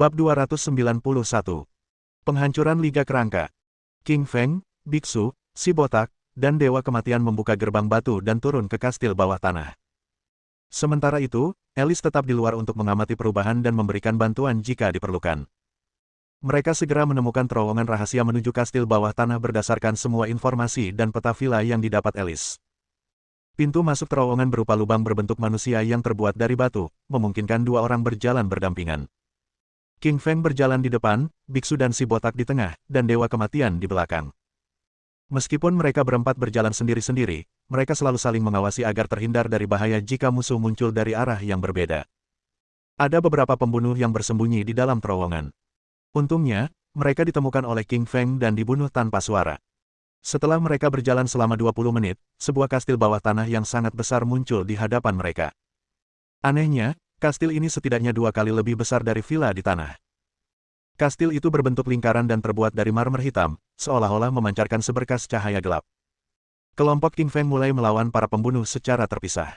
Bab 291. Penghancuran Liga Kerangka. King Feng, biksu, si botak, dan Dewa Kematian membuka gerbang batu dan turun ke kastil bawah tanah. Sementara itu, Alice tetap di luar untuk mengamati perubahan dan memberikan bantuan jika diperlukan. Mereka segera menemukan terowongan rahasia menuju kastil bawah tanah berdasarkan semua informasi dan peta villa yang didapat Alice. Pintu masuk terowongan berupa lubang berbentuk manusia yang terbuat dari batu, memungkinkan dua orang berjalan berdampingan. King Feng berjalan di depan, biksu dan si botak di tengah, dan Dewa Kematian di belakang. Meskipun mereka berempat berjalan sendiri-sendiri, mereka selalu saling mengawasi agar terhindar dari bahaya jika musuh muncul dari arah yang berbeda. Ada beberapa pembunuh yang bersembunyi di dalam terowongan. Untungnya, mereka ditemukan oleh King Feng dan dibunuh tanpa suara. Setelah mereka berjalan selama 20 menit, sebuah kastil bawah tanah yang sangat besar muncul di hadapan mereka. Anehnya, kastil ini setidaknya 2 kali lebih besar dari villa di tanah. Kastil itu berbentuk lingkaran dan terbuat dari marmer hitam, seolah-olah memancarkan seberkas cahaya gelap. Kelompok King Feng mulai melawan para pembunuh secara terpisah.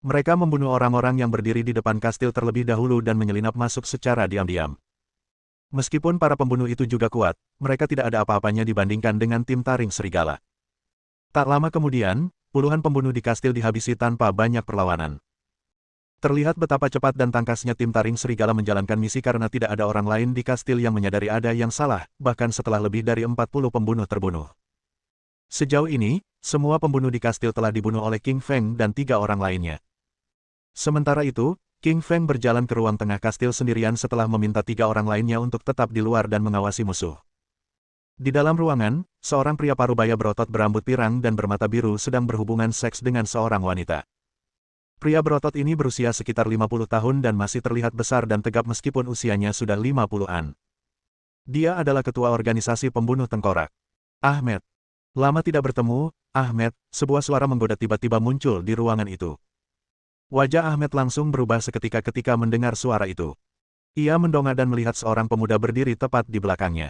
Mereka membunuh orang-orang yang berdiri di depan kastil terlebih dahulu dan menyelinap masuk secara diam-diam. Meskipun para pembunuh itu juga kuat, mereka tidak ada apa-apanya dibandingkan dengan tim taring serigala. Tak lama kemudian, puluhan pembunuh di kastil dihabisi tanpa banyak perlawanan. Terlihat betapa cepat dan tangkasnya tim taring serigala menjalankan misi karena tidak ada orang lain di kastil yang menyadari ada yang salah, bahkan setelah lebih dari 40 pembunuh terbunuh. Sejauh ini, semua pembunuh di kastil telah dibunuh oleh King Feng dan 3 orang lainnya. Sementara itu, King Feng berjalan ke ruang tengah kastil sendirian setelah meminta 3 orang lainnya untuk tetap di luar dan mengawasi musuh. Di dalam ruangan, seorang pria parubaya berotot berambut pirang dan bermata biru sedang berhubungan seks dengan seorang wanita. Pria berotot ini berusia sekitar 50 tahun dan masih terlihat besar dan tegap meskipun usianya sudah 50-an. Dia adalah ketua organisasi pembunuh tengkorak. Ahmed. Lama tidak bertemu, Ahmed, sebuah suara menggoda tiba-tiba muncul di ruangan itu. Wajah Ahmed langsung berubah seketika ketika mendengar suara itu. Ia mendongak dan melihat seorang pemuda berdiri tepat di belakangnya.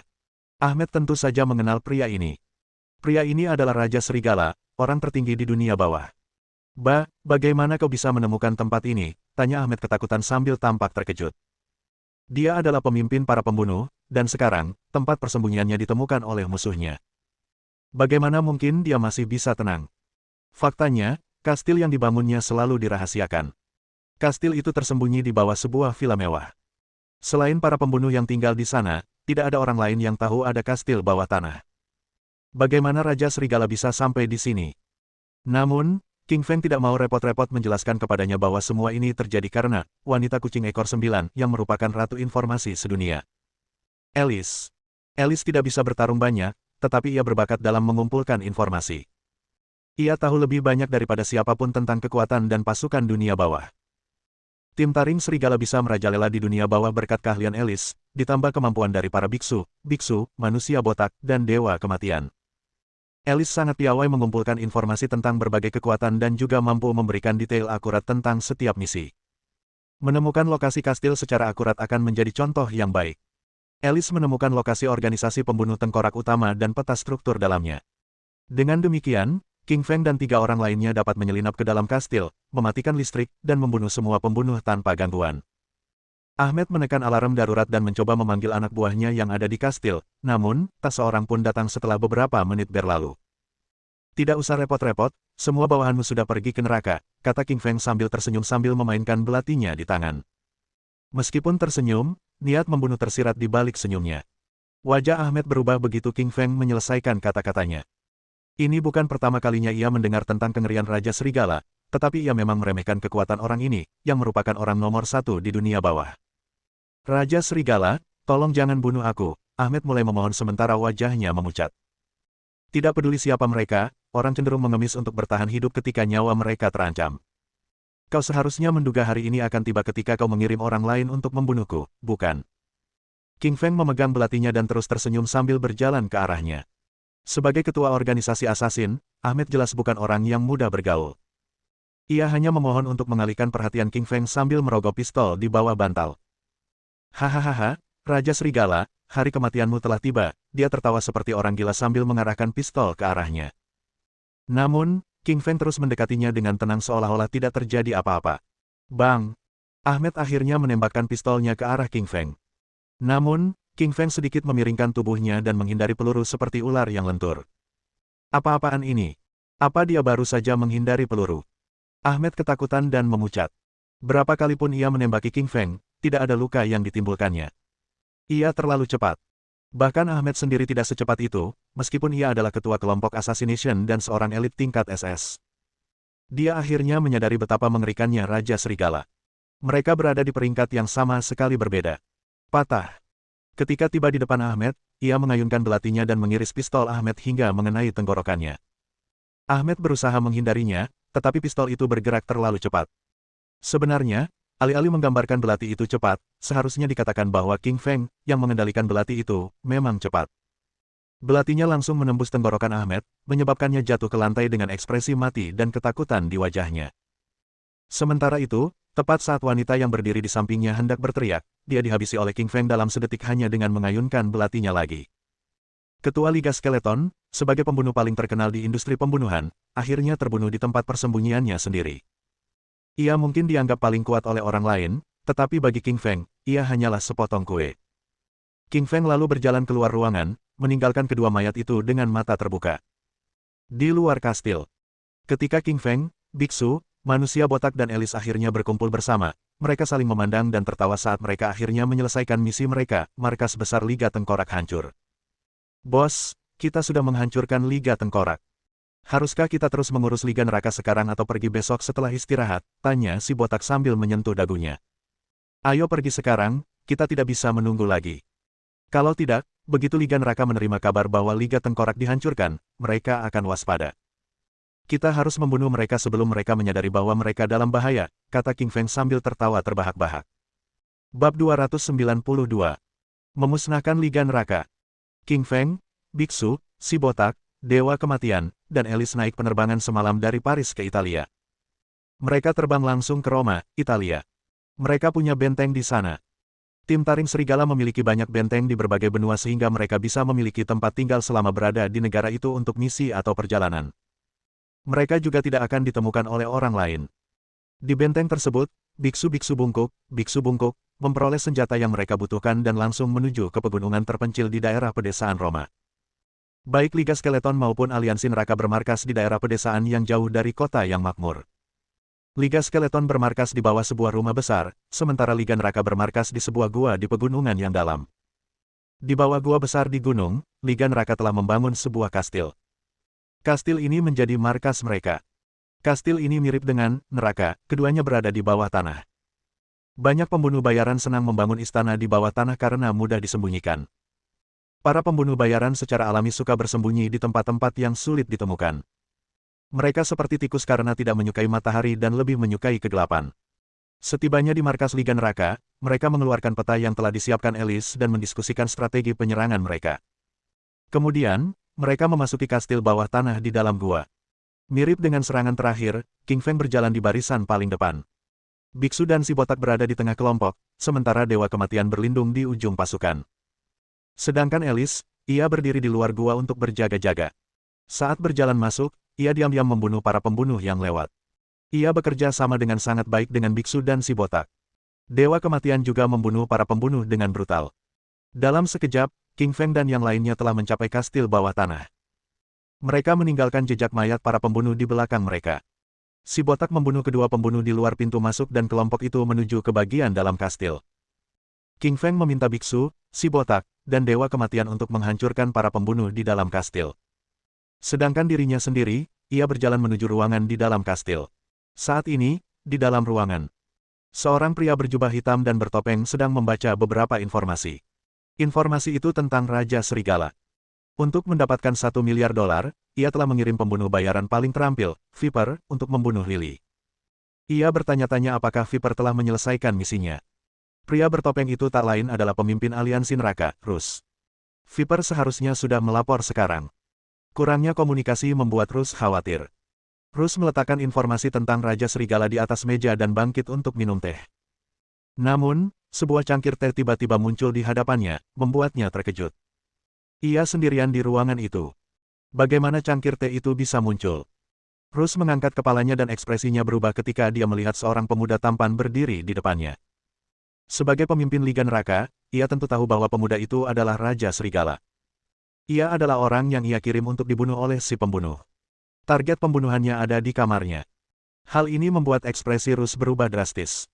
Ahmed tentu saja mengenal pria ini. Pria ini adalah Raja Serigala, orang tertinggi di dunia bawah. Bagaimana kau bisa menemukan tempat ini? Tanya Ahmed ketakutan sambil tampak terkejut. Dia adalah pemimpin para pembunuh, dan sekarang, tempat persembunyiannya ditemukan oleh musuhnya. Bagaimana mungkin dia masih bisa tenang? Faktanya, kastil yang dibangunnya selalu dirahasiakan. Kastil itu tersembunyi di bawah sebuah villa mewah. Selain para pembunuh yang tinggal di sana, tidak ada orang lain yang tahu ada kastil bawah tanah. Bagaimana Raja Serigala bisa sampai di sini? Namun, King Feng tidak mau repot-repot menjelaskan kepadanya bahwa semua ini terjadi karena wanita kucing ekor 9 yang merupakan ratu informasi sedunia. Alice. Alice tidak bisa bertarung banyak, tetapi ia berbakat dalam mengumpulkan informasi. Ia tahu lebih banyak daripada siapapun tentang kekuatan dan pasukan dunia bawah. Tim taring serigala bisa merajalela di dunia bawah berkat keahlian Alice, ditambah kemampuan dari para biksu, manusia botak, dan Dewa Kematian. Alice sangat piawai mengumpulkan informasi tentang berbagai kekuatan dan juga mampu memberikan detail akurat tentang setiap misi. Menemukan lokasi kastil secara akurat akan menjadi contoh yang baik. Alice menemukan lokasi organisasi pembunuh tengkorak utama dan peta struktur dalamnya. Dengan demikian, King Feng dan 3 orang lainnya dapat menyelinap ke dalam kastil, mematikan listrik, dan membunuh semua pembunuh tanpa gangguan. Ahmed menekan alarm darurat dan mencoba memanggil anak buahnya yang ada di kastil, namun, tak seorang pun datang setelah beberapa menit berlalu. Tidak usah repot-repot, semua bawahanmu sudah pergi ke neraka, kata King Feng sambil tersenyum sambil memainkan belatinya di tangan. Meskipun tersenyum, niat membunuh tersirat di balik senyumnya. Wajah Ahmed berubah begitu King Feng menyelesaikan kata-katanya. Ini bukan pertama kalinya ia mendengar tentang kengerian Raja Serigala, tetapi ia memang meremehkan kekuatan orang ini, yang merupakan orang nomor 1 di dunia bawah. Raja Serigala, tolong jangan bunuh aku, Ahmed mulai memohon sementara wajahnya memucat. Tidak peduli siapa mereka, orang cenderung mengemis untuk bertahan hidup ketika nyawa mereka terancam. Kau seharusnya menduga hari ini akan tiba ketika kau mengirim orang lain untuk membunuhku, bukan? King Feng memegang belatinya dan terus tersenyum sambil berjalan ke arahnya. Sebagai ketua organisasi asasin, Ahmed jelas bukan orang yang mudah bergaul. Ia hanya memohon untuk mengalihkan perhatian King Feng sambil merogoh pistol di bawah bantal. Hahaha, Raja Serigala, hari kematianmu telah tiba, dia tertawa seperti orang gila sambil mengarahkan pistol ke arahnya. Namun, King Feng terus mendekatinya dengan tenang seolah-olah tidak terjadi apa-apa. Bang! Ahmed akhirnya menembakkan pistolnya ke arah King Feng. Namun, King Feng sedikit memiringkan tubuhnya dan menghindari peluru seperti ular yang lentur. Apa-apaan ini? Apa dia baru saja menghindari peluru? Ahmed ketakutan dan memucat. Berapa kali pun ia menembaki King Feng, tidak ada luka yang ditimbulkannya. Ia terlalu cepat. Bahkan Ahmed sendiri tidak secepat itu, meskipun ia adalah ketua kelompok Assassination dan seorang elit tingkat SS. Dia akhirnya menyadari betapa mengerikannya Raja Serigala. Mereka berada di peringkat yang sama sekali berbeda. Patah. Ketika tiba di depan Ahmed, ia mengayunkan belatinya dan mengiris pistol Ahmed hingga mengenai tenggorokannya. Ahmed berusaha menghindarinya, tetapi pistol itu bergerak terlalu cepat. Sebenarnya, alih-alih menggambarkan belati itu cepat, seharusnya dikatakan bahwa King Feng, yang mengendalikan belati itu, memang cepat. Belatinya langsung menembus tenggorokan Ahmed, menyebabkannya jatuh ke lantai dengan ekspresi mati dan ketakutan di wajahnya. Sementara itu, tepat saat wanita yang berdiri di sampingnya hendak berteriak, dia dihabisi oleh King Feng dalam sedetik hanya dengan mengayunkan belatinya lagi. Ketua Liga Skeleton, sebagai pembunuh paling terkenal di industri pembunuhan, akhirnya terbunuh di tempat persembunyiannya sendiri. Ia mungkin dianggap paling kuat oleh orang lain, tetapi bagi King Feng, ia hanyalah sepotong kue. King Feng lalu berjalan keluar ruangan, meninggalkan kedua mayat itu dengan mata terbuka. Di luar kastil, ketika King Feng, biksu, manusia botak dan Elis akhirnya berkumpul bersama, mereka saling memandang dan tertawa saat mereka akhirnya menyelesaikan misi mereka, markas besar Liga Tengkorak hancur. Bos, kita sudah menghancurkan Liga Tengkorak. Haruskah kita terus mengurus Liga Neraka sekarang atau pergi besok setelah istirahat? Tanya si botak sambil menyentuh dagunya. Ayo pergi sekarang, kita tidak bisa menunggu lagi. Kalau tidak, begitu Liga Neraka menerima kabar bahwa Liga Tengkorak dihancurkan, mereka akan waspada. Kita harus membunuh mereka sebelum mereka menyadari bahwa mereka dalam bahaya, kata King Feng sambil tertawa terbahak-bahak. Bab 292. Memusnahkan Liga Neraka. King Feng, biksu, si botak, dewa kematian, dan Elis naik penerbangan semalam dari Paris ke Italia. Mereka terbang langsung ke Roma, Italia. Mereka punya benteng di sana. Tim Taring Serigala memiliki banyak benteng di berbagai benua sehingga mereka bisa memiliki tempat tinggal selama berada di negara itu untuk misi atau perjalanan. Mereka juga tidak akan ditemukan oleh orang lain. Di benteng tersebut, biksu-biksu bungkuk, memperoleh senjata yang mereka butuhkan dan langsung menuju ke pegunungan terpencil di daerah pedesaan Roma. Baik Liga Skeleton maupun Aliansi Neraka bermarkas di daerah pedesaan yang jauh dari kota yang makmur. Liga Skeleton bermarkas di bawah sebuah rumah besar, sementara Liga Neraka bermarkas di sebuah gua di pegunungan yang dalam. Di bawah gua besar di gunung, Liga Neraka telah membangun sebuah kastil. Kastil ini menjadi markas mereka. Kastil ini mirip dengan neraka, keduanya berada di bawah tanah. Banyak pembunuh bayaran senang membangun istana di bawah tanah karena mudah disembunyikan. Para pembunuh bayaran secara alami suka bersembunyi di tempat-tempat yang sulit ditemukan. Mereka seperti tikus karena tidak menyukai matahari dan lebih menyukai kegelapan. Setibanya di markas Liga Neraka, mereka mengeluarkan peta yang telah disiapkan Elis dan mendiskusikan strategi penyerangan mereka. Kemudian, mereka memasuki kastil bawah tanah di dalam gua. Mirip dengan serangan terakhir, King Feng berjalan di barisan paling depan. Biksu dan si botak berada di tengah kelompok, sementara Dewa Kematian berlindung di ujung pasukan. Sedangkan Elis, ia berdiri di luar gua untuk berjaga-jaga. Saat berjalan masuk, ia diam-diam membunuh para pembunuh yang lewat. Ia bekerja sama dengan sangat baik dengan biksu dan si botak. Dewa Kematian juga membunuh para pembunuh dengan brutal. Dalam sekejap, King Feng dan yang lainnya telah mencapai kastil bawah tanah. Mereka meninggalkan jejak mayat para pembunuh di belakang mereka. Si botak membunuh kedua pembunuh di luar pintu masuk dan kelompok itu menuju ke bagian dalam kastil. King Feng meminta biksu, si botak, dan Dewa Kematian untuk menghancurkan para pembunuh di dalam kastil. Sedangkan dirinya sendiri, ia berjalan menuju ruangan di dalam kastil. Saat ini, di dalam ruangan, seorang pria berjubah hitam dan bertopeng sedang membaca beberapa informasi. Informasi itu tentang Raja Serigala. Untuk mendapatkan $1 miliar, ia telah mengirim pembunuh bayaran paling terampil, Viper, untuk membunuh Lily. Ia bertanya-tanya apakah Viper telah menyelesaikan misinya. Pria bertopeng itu tak lain adalah pemimpin Aliansi Neraka, Rus. Viper seharusnya sudah melapor sekarang. Kurangnya komunikasi membuat Rus khawatir. Rus meletakkan informasi tentang Raja Serigala di atas meja dan bangkit untuk minum teh. Namun, sebuah cangkir teh tiba-tiba muncul di hadapannya, membuatnya terkejut. Ia sendirian di ruangan itu. Bagaimana cangkir teh itu bisa muncul? Rus mengangkat kepalanya dan ekspresinya berubah ketika dia melihat seorang pemuda tampan berdiri di depannya. Sebagai pemimpin Liga Neraka, ia tentu tahu bahwa pemuda itu adalah Raja Serigala. Ia adalah orang yang ia kirim untuk dibunuh oleh si pembunuh. Target pembunuhannya ada di kamarnya. Hal ini membuat ekspresi Rus berubah drastis.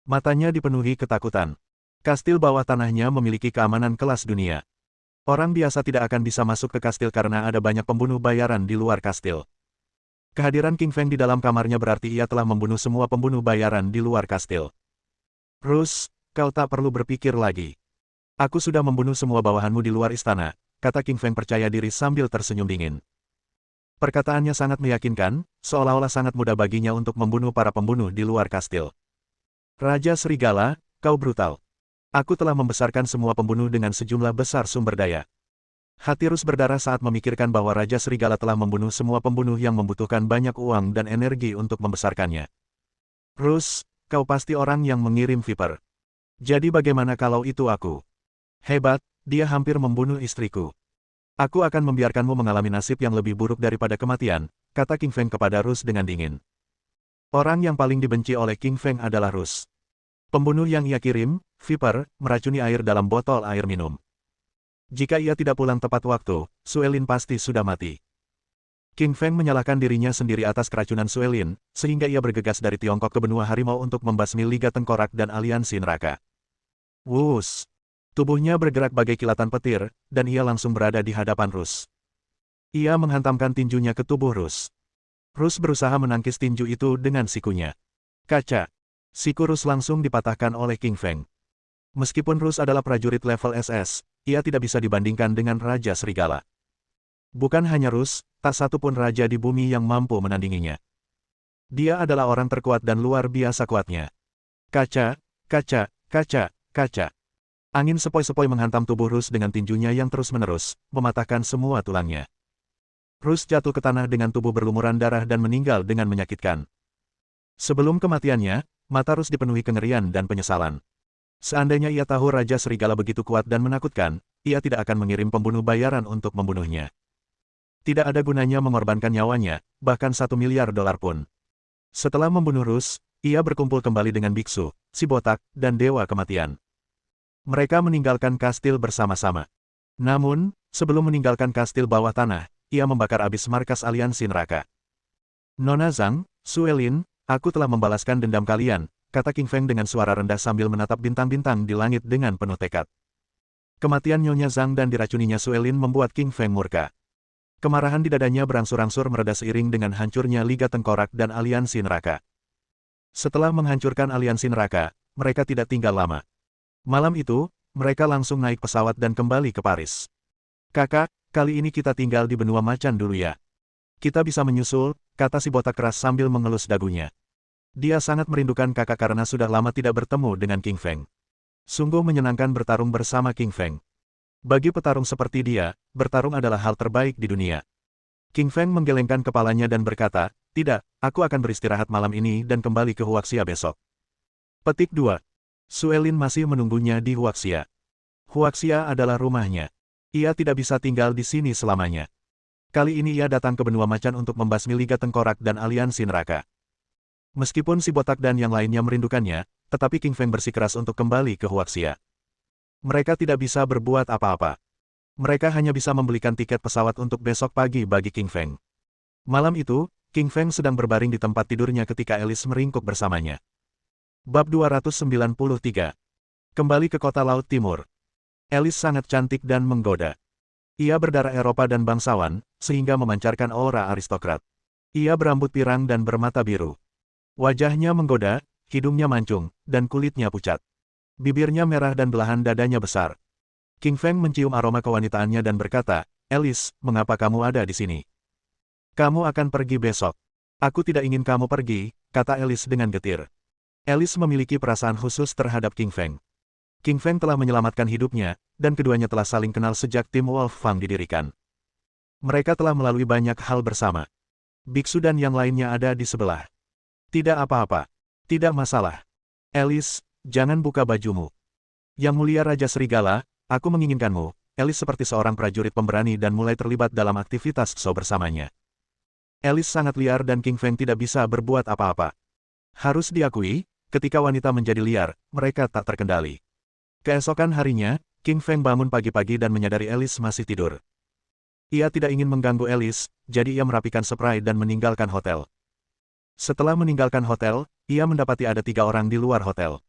Matanya dipenuhi ketakutan. Kastil bawah tanahnya memiliki keamanan kelas dunia. Orang biasa tidak akan bisa masuk ke kastil karena ada banyak pembunuh bayaran di luar kastil. Kehadiran King Feng di dalam kamarnya berarti ia telah membunuh semua pembunuh bayaran di luar kastil. Rus, kau tak perlu berpikir lagi. Aku sudah membunuh semua bawahanmu di luar istana, kata King Feng percaya diri sambil tersenyum dingin. Perkataannya sangat meyakinkan, seolah-olah sangat mudah baginya untuk membunuh para pembunuh di luar kastil. Raja Serigala, kau brutal. Aku telah membesarkan semua pembunuh dengan sejumlah besar sumber daya. Hati Rus berdarah saat memikirkan bahwa Raja Serigala telah membunuh semua pembunuh yang membutuhkan banyak uang dan energi untuk membesarkannya. Rus, kau pasti orang yang mengirim Viper. Jadi bagaimana kalau itu aku? Hebat, dia hampir membunuh istriku. Aku akan membiarkanmu mengalami nasib yang lebih buruk daripada kematian, kata King Feng kepada Rus dengan dingin. Orang yang paling dibenci oleh King Feng adalah Rus. Pembunuh yang ia kirim, Viper, meracuni air dalam botol air minum. Jika ia tidak pulang tepat waktu, Suelin pasti sudah mati. King Feng menyalahkan dirinya sendiri atas keracunan Suelin, sehingga ia bergegas dari Tiongkok ke benua harimau untuk membasmi Liga Tengkorak dan Aliansi Neraka. Wuss! Tubuhnya bergerak bagai kilatan petir, dan ia langsung berada di hadapan Rus. Ia menghantamkan tinjunya ke tubuh Rus. Rus berusaha menangkis tinju itu dengan sikunya. Kaca! Siku Rus langsung dipatahkan oleh King Feng. Meskipun Rus adalah prajurit level SS, ia tidak bisa dibandingkan dengan Raja Serigala. Bukan hanya Rus, tak satu pun raja di bumi yang mampu menandinginya. Dia adalah orang terkuat dan luar biasa kuatnya. Kaca, kaca, kaca, kaca. Angin sepoi-sepoi menghantam tubuh Rus dengan tinjunya yang terus-menerus, mematahkan semua tulangnya. Rus jatuh ke tanah dengan tubuh berlumuran darah dan meninggal dengan menyakitkan. Sebelum kematiannya, mata Rus dipenuhi kengerian dan penyesalan. Seandainya ia tahu Raja Serigala begitu kuat dan menakutkan, ia tidak akan mengirim pembunuh bayaran untuk membunuhnya. Tidak ada gunanya mengorbankan nyawanya, bahkan $1 miliar pun. Setelah membunuh Rus, ia berkumpul kembali dengan biksu, si botak, dan Dewa Kematian. Mereka meninggalkan kastil bersama-sama. Namun, sebelum meninggalkan kastil bawah tanah, ia membakar abis markas Aliansi Neraka. Nona Zhang, Suelin, aku telah membalaskan dendam kalian, kata King Feng dengan suara rendah sambil menatap bintang-bintang di langit dengan penuh tekad. Kematian Nyonya Zhang dan diracuninya Suelin membuat King Feng murka. Kemarahan di dadanya berangsur-angsur mereda seiring dengan hancurnya Liga Tengkorak dan Aliansi Neraka. Setelah menghancurkan Aliansi Neraka, mereka tidak tinggal lama. Malam itu, mereka langsung naik pesawat dan kembali ke Paris. Kakak, kali ini kita tinggal di benua macan dulu ya. Kita bisa menyusul, kata si botak keras sambil mengelus dagunya. Dia sangat merindukan kakak karena sudah lama tidak bertemu dengan King Feng. Sungguh menyenangkan bertarung bersama King Feng. Bagi petarung seperti dia, bertarung adalah hal terbaik di dunia. King Feng menggelengkan kepalanya dan berkata, tidak, aku akan beristirahat malam ini dan kembali ke Huaxia besok. Petik 2. Suelin masih menunggunya di Huaxia. Huaxia adalah rumahnya. Ia tidak bisa tinggal di sini selamanya. Kali ini ia datang ke benua macan untuk membasmi Liga Tengkorak dan Aliansi Neraka. Meskipun si botak dan yang lainnya merindukannya, tetapi King Feng bersikeras untuk kembali ke Huaxia. Mereka tidak bisa berbuat apa-apa. Mereka hanya bisa membelikan tiket pesawat untuk besok pagi bagi King Feng. Malam itu, King Feng sedang berbaring di tempat tidurnya ketika Alice meringkuk bersamanya. Bab 293. Kembali ke kota Laut Timur. Alice sangat cantik dan menggoda. Ia berdarah Eropa dan bangsawan, sehingga memancarkan aura aristokrat. Ia berambut pirang dan bermata biru. Wajahnya menggoda, hidungnya mancung, dan kulitnya pucat. Bibirnya merah dan belahan dadanya besar. King Feng mencium aroma kewanitaannya dan berkata, Alice, mengapa kamu ada di sini? Kamu akan pergi besok. Aku tidak ingin kamu pergi, kata Alice dengan getir. Alice memiliki perasaan khusus terhadap King Feng. King Feng telah menyelamatkan hidupnya, dan keduanya telah saling kenal sejak tim Wolf Fang didirikan. Mereka telah melalui banyak hal bersama. Biksu dan yang lainnya ada di sebelah. Tidak apa-apa. Tidak masalah. Alice, jangan buka bajumu. Yang mulia Raja Serigala, aku menginginkanmu, Alice seperti seorang prajurit pemberani dan mulai terlibat dalam aktivitas show bersamanya. Alice sangat liar dan King Feng tidak bisa berbuat apa-apa. Harus diakui, ketika wanita menjadi liar, mereka tak terkendali. Keesokan harinya, King Feng bangun pagi-pagi dan menyadari Alice masih tidur. Ia tidak ingin mengganggu Alice, jadi ia merapikan spray dan meninggalkan hotel. Setelah meninggalkan hotel, ia mendapati ada 3 orang di luar hotel.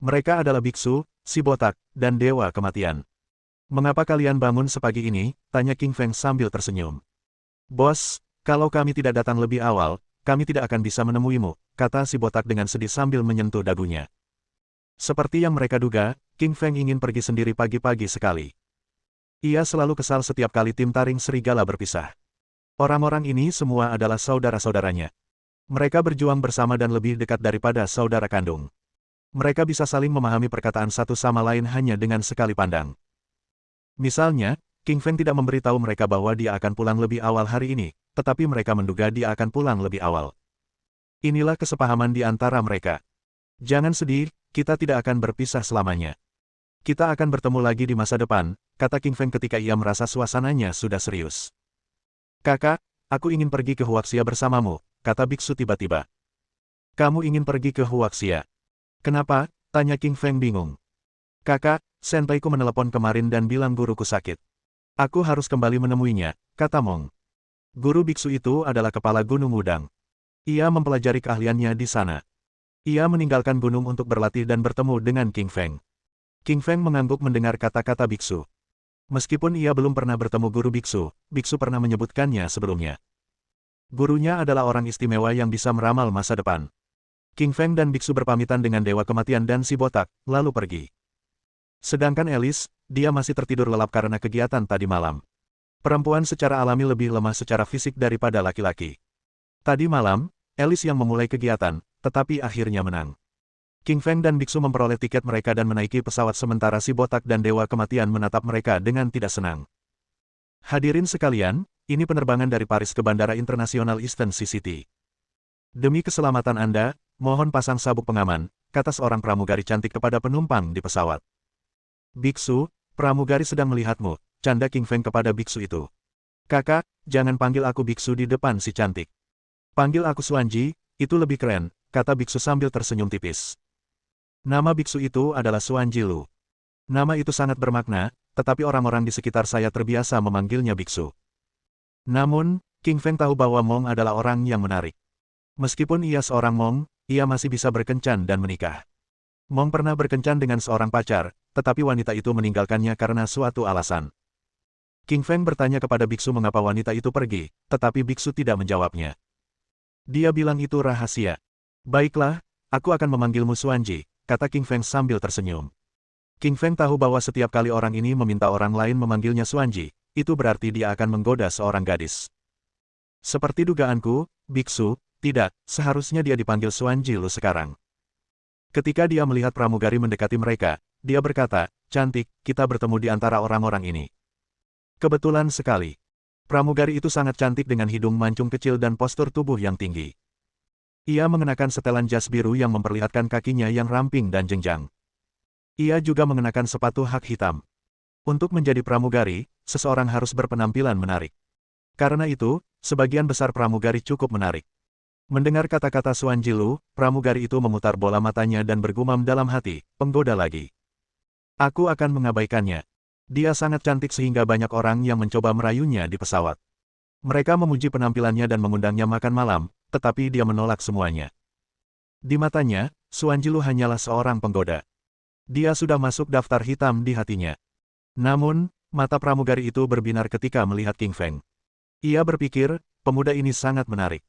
Mereka adalah biksu, si botak, dan dewa kematian. "Mengapa kalian bangun sepagi ini?" tanya King Feng sambil tersenyum. "Bos, kalau kami tidak datang lebih awal, kami tidak akan bisa menemuimu," kata si botak dengan sedih sambil menyentuh dagunya. Seperti yang mereka duga, King Feng ingin pergi sendiri pagi-pagi sekali. Ia selalu kesal setiap kali tim taring serigala berpisah. Orang-orang ini semua adalah saudara-saudaranya. Mereka berjuang bersama dan lebih dekat daripada saudara kandung. Mereka bisa saling memahami perkataan satu sama lain hanya dengan sekali pandang. Misalnya, King Feng tidak memberitahu mereka bahwa dia akan pulang lebih awal hari ini, tetapi mereka menduga dia akan pulang lebih awal. Inilah kesepahaman di antara mereka. "Jangan sedih, kita tidak akan berpisah selamanya. Kita akan bertemu lagi di masa depan," kata King Feng ketika ia merasa suasananya sudah serius. "Kakak, aku ingin pergi ke Huaxia bersamamu," kata biksu tiba-tiba. "Kamu ingin pergi ke Huaxia? Kenapa?" tanya King Feng bingung. "Kakak, senpaiku menelepon kemarin dan bilang guruku sakit. Aku harus kembali menemuinya," kata Mong. Guru biksu itu adalah kepala Gunung Wudang. Ia mempelajari keahliannya di sana. Ia meninggalkan gunung untuk berlatih dan bertemu dengan King Feng. King Feng mengangguk mendengar kata-kata biksu. Meskipun ia belum pernah bertemu guru biksu, biksu pernah menyebutkannya sebelumnya. Gurunya adalah orang istimewa yang bisa meramal masa depan. King Feng dan biksu berpamitan dengan dewa kematian dan si botak, lalu pergi. Sedangkan Alice, dia masih tertidur lelap karena kegiatan tadi malam. Perempuan secara alami lebih lemah secara fisik daripada laki-laki. Tadi malam, Alice yang memulai kegiatan, tetapi akhirnya menang. King Feng dan biksu memperoleh tiket mereka dan menaiki pesawat sementara si botak dan dewa kematian menatap mereka dengan tidak senang. "Hadirin sekalian, ini penerbangan dari Paris ke Bandara Internasional Eastern City. Demi keselamatan Anda, mohon pasang sabuk pengaman," kata seorang pramugari cantik kepada penumpang di pesawat. "Biksu, pramugari sedang melihatmu," canda King Feng kepada biksu itu. "Kakak, jangan panggil aku biksu di depan si cantik. Panggil aku Xuanji, itu lebih keren," kata biksu sambil tersenyum tipis. Nama biksu itu adalah Xuanji Lu. Nama itu sangat bermakna, tetapi orang-orang di sekitar saya terbiasa memanggilnya biksu. Namun, King Feng tahu bahwa Mong adalah orang yang menarik. Meskipun ia seorang Mong, ia masih bisa berkencan dan menikah. Mong pernah berkencan dengan seorang pacar, tetapi wanita itu meninggalkannya karena suatu alasan. King Feng bertanya kepada biksu mengapa wanita itu pergi, tetapi biksu tidak menjawabnya. Dia bilang itu rahasia. "Baiklah, aku akan memanggilmu Xuanji," kata King Feng sambil tersenyum. King Feng tahu bahwa setiap kali orang ini meminta orang lain memanggilnya Xuanji, itu berarti dia akan menggoda seorang gadis. "Seperti dugaanku, biksu, tidak, seharusnya dia dipanggil Xuanji Lu sekarang." Ketika dia melihat pramugari mendekati mereka, dia berkata, "Cantik, kita bertemu di antara orang-orang ini." Kebetulan sekali. Pramugari itu sangat cantik dengan hidung mancung kecil dan postur tubuh yang tinggi. Ia mengenakan setelan jas biru yang memperlihatkan kakinya yang ramping dan jenjang. Ia juga mengenakan sepatu hak hitam. Untuk menjadi pramugari, seseorang harus berpenampilan menarik. Karena itu, sebagian besar pramugari cukup menarik. Mendengar kata-kata Xuanji Lu, pramugari itu memutar bola matanya dan bergumam dalam hati, "Penggoda lagi. Aku akan mengabaikannya. Dia sangat cantik sehingga banyak orang yang mencoba merayunya di pesawat. Mereka memuji penampilannya dan mengundangnya makan malam, tetapi dia menolak semuanya." Di matanya, Xuanji Lu hanyalah seorang penggoda. Dia sudah masuk daftar hitam di hatinya. Namun, mata pramugari itu berbinar ketika melihat King Feng. Ia berpikir, pemuda ini sangat menarik.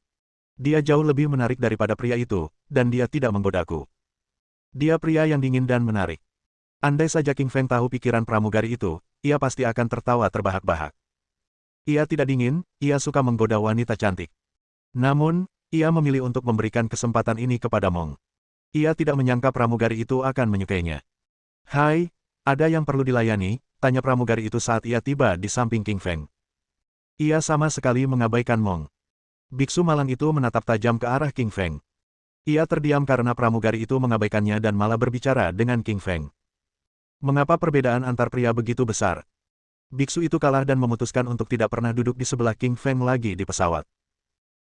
Dia jauh lebih menarik daripada pria itu, dan dia tidak menggodaku. Dia pria yang dingin dan menarik. Andai saja King Feng tahu pikiran pramugari itu, ia pasti akan tertawa terbahak-bahak. Ia tidak dingin, ia suka menggoda wanita cantik. Namun, ia memilih untuk memberikan kesempatan ini kepada Mong. Ia tidak menyangka pramugari itu akan menyukainya. "Hai, ada yang perlu dilayani?" tanya pramugari itu saat ia tiba di samping King Feng. Ia sama sekali mengabaikan Mong. Biksu malang itu menatap tajam ke arah King Feng. Ia terdiam karena pramugari itu mengabaikannya dan malah berbicara dengan King Feng. Mengapa perbedaan antar pria begitu besar? Biksu itu kalah dan memutuskan untuk tidak pernah duduk di sebelah King Feng lagi di pesawat.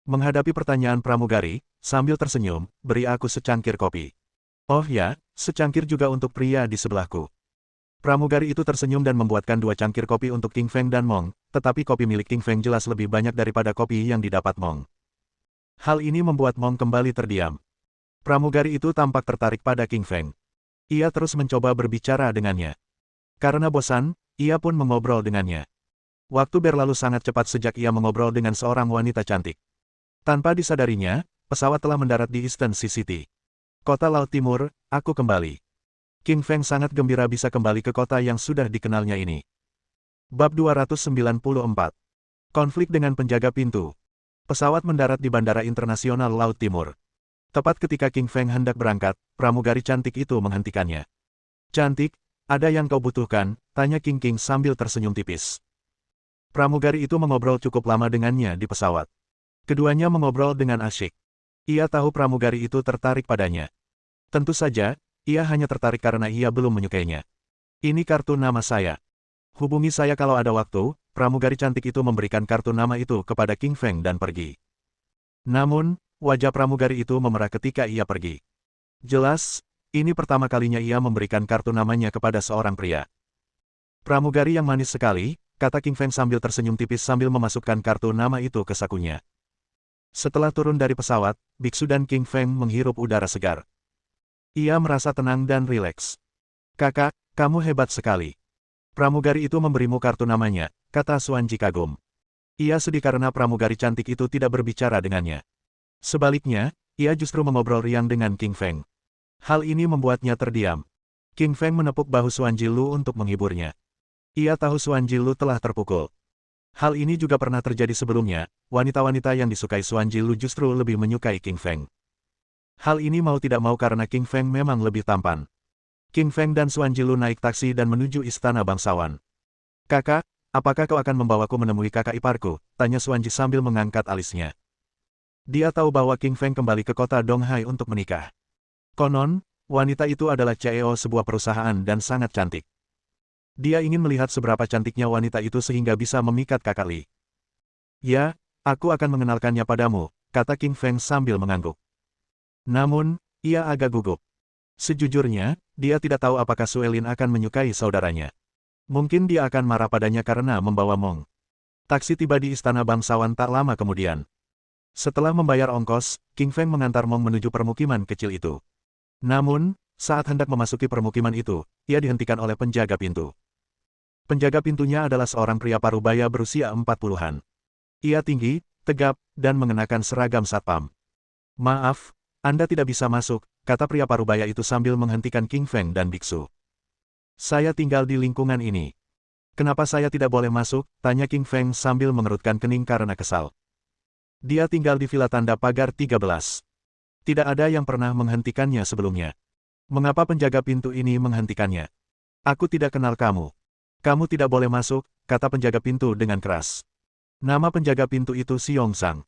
Menghadapi pertanyaan pramugari, sambil tersenyum, beri aku secangkir kopi. Oh ya, secangkir juga untuk pria di sebelahku. Pramugari itu tersenyum dan membuatkan 2 cangkir kopi untuk King Feng dan Mong, tetapi kopi milik King Feng jelas lebih banyak daripada kopi yang didapat Mong. Hal ini membuat Mong kembali terdiam. Pramugari itu tampak tertarik pada King Feng. Ia terus mencoba berbicara dengannya. Karena bosan, ia pun mengobrol dengannya. Waktu berlalu sangat cepat sejak ia mengobrol dengan seorang wanita cantik. Tanpa disadarinya, pesawat telah mendarat di Eastern Sea City. Kota Laut Timur, aku kembali. King Feng sangat gembira bisa kembali ke kota yang sudah dikenalnya ini. Bab 294. Konflik dengan penjaga pintu. Pesawat mendarat di Bandara Internasional Laut Timur. Tepat ketika King Feng hendak berangkat, pramugari cantik itu menghentikannya. Cantik, ada yang kau butuhkan? Tanya King King sambil tersenyum tipis. Pramugari itu mengobrol cukup lama dengannya di pesawat. Keduanya mengobrol dengan asyik. Ia tahu pramugari itu tertarik padanya. Tentu saja, ia hanya tertarik karena ia belum menyukainya. Ini kartu nama saya. Hubungi saya kalau ada waktu. Pramugari cantik itu memberikan kartu nama itu kepada King Feng dan pergi. Namun, wajah pramugari itu memerah ketika ia pergi. Jelas, ini pertama kalinya ia memberikan kartu namanya kepada seorang pria. Pramugari yang manis sekali, kata King Feng sambil tersenyum tipis sambil memasukkan kartu nama itu ke sakunya. Setelah turun dari pesawat, biksu dan King Feng menghirup udara segar. Ia merasa tenang dan rileks. Kakak, kamu hebat sekali. Pramugari itu memberimu kartu namanya, kata Xuanji kagum. Ia sedih karena pramugari cantik itu tidak berbicara dengannya. Sebaliknya, ia justru mengobrol riang dengan King Feng. Hal ini membuatnya terdiam. King Feng menepuk bahu Xuanji Lu untuk menghiburnya. Ia tahu Xuanji Lu telah terpukul. Hal ini juga pernah terjadi sebelumnya, wanita-wanita yang disukai Xuanji Lu justru lebih menyukai King Feng. Hal ini mau tidak mau karena King Feng memang lebih tampan. King Feng dan Xuanji Lu naik taksi dan menuju istana bangsawan. Kakak, apakah kau akan membawaku menemui kakak iparku? Tanya Xuanji sambil mengangkat alisnya. Dia tahu bahwa King Feng kembali ke kota Donghai untuk menikah. Konon, wanita itu adalah CEO sebuah perusahaan dan sangat cantik. Dia ingin melihat seberapa cantiknya wanita itu sehingga bisa memikat kakak Li. Ya, aku akan mengenalkannya padamu, kata King Feng sambil mengangguk. Namun, ia agak gugup. Sejujurnya, dia tidak tahu apakah Suelin akan menyukai saudaranya. Mungkin dia akan marah padanya karena membawa Mong. Taksi tiba di istana bangsawan tak lama kemudian. Setelah membayar ongkos, King Feng mengantar Mong menuju permukiman kecil itu. Namun, saat hendak memasuki permukiman itu, ia dihentikan oleh penjaga pintu. Penjaga pintunya adalah seorang pria parubaya berusia 40-an. Ia tinggi, tegap, dan mengenakan seragam satpam. Maaf, Anda tidak bisa masuk, kata pria parubaya itu sambil menghentikan King Feng dan biksu. Saya tinggal di lingkungan ini. Kenapa saya tidak boleh masuk? Tanya King Feng sambil mengerutkan kening karena kesal. Dia tinggal di villa tanda pagar 13. Tidak ada yang pernah menghentikannya sebelumnya. Mengapa penjaga pintu ini menghentikannya? Aku tidak kenal kamu. Kamu tidak boleh masuk, kata penjaga pintu dengan keras. Nama penjaga pintu itu Xiong Sang.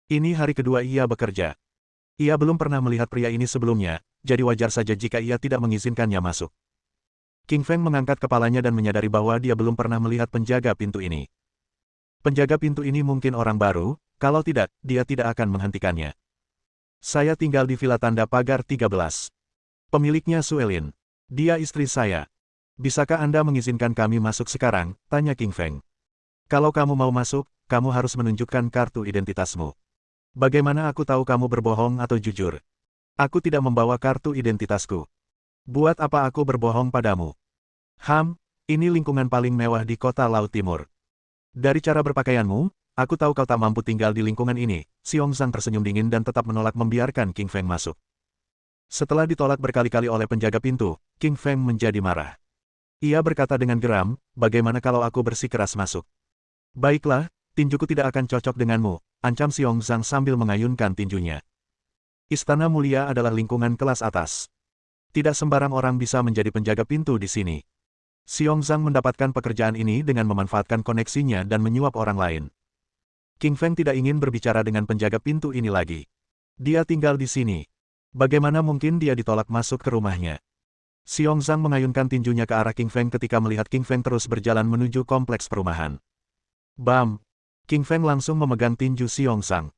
Ini hari kedua ia bekerja. Ia belum pernah melihat pria ini sebelumnya, jadi wajar saja jika ia tidak mengizinkannya masuk. King Feng mengangkat kepalanya dan menyadari bahwa dia belum pernah melihat penjaga pintu ini. Penjaga pintu ini mungkin orang baru, kalau tidak, dia tidak akan menghentikannya. Saya tinggal di villa tanda pagar 13. Pemiliknya Suelin. Dia istri saya. Bisakah Anda mengizinkan kami masuk sekarang? Tanya King Feng. Kalau kamu mau masuk, kamu harus menunjukkan kartu identitasmu. Bagaimana aku tahu kamu berbohong atau jujur? Aku tidak membawa kartu identitasku. Buat apa aku berbohong padamu? Ini lingkungan paling mewah di kota Laut Timur. Dari cara berpakaianmu, aku tahu kau tak mampu tinggal di lingkungan ini. Xiong Sang tersenyum dingin dan tetap menolak membiarkan King Feng masuk. Setelah ditolak berkali-kali oleh penjaga pintu, King Feng menjadi marah. Ia berkata dengan geram, bagaimana kalau aku bersikeras masuk? Baiklah, tinjuku tidak akan cocok denganmu, ancam Xiong Sang sambil mengayunkan tinjunya. Istana mulia adalah lingkungan kelas atas. Tidak sembarang orang bisa menjadi penjaga pintu di sini. Xiong Sang mendapatkan pekerjaan ini dengan memanfaatkan koneksinya dan menyuap orang lain. King Feng tidak ingin berbicara dengan penjaga pintu ini lagi. Dia tinggal di sini. Bagaimana mungkin dia ditolak masuk ke rumahnya? Xiong Sang mengayunkan tinjunya ke arah King Feng ketika melihat King Feng terus berjalan menuju kompleks perumahan. Bam! King Feng langsung memegang tinju Xiong Sang.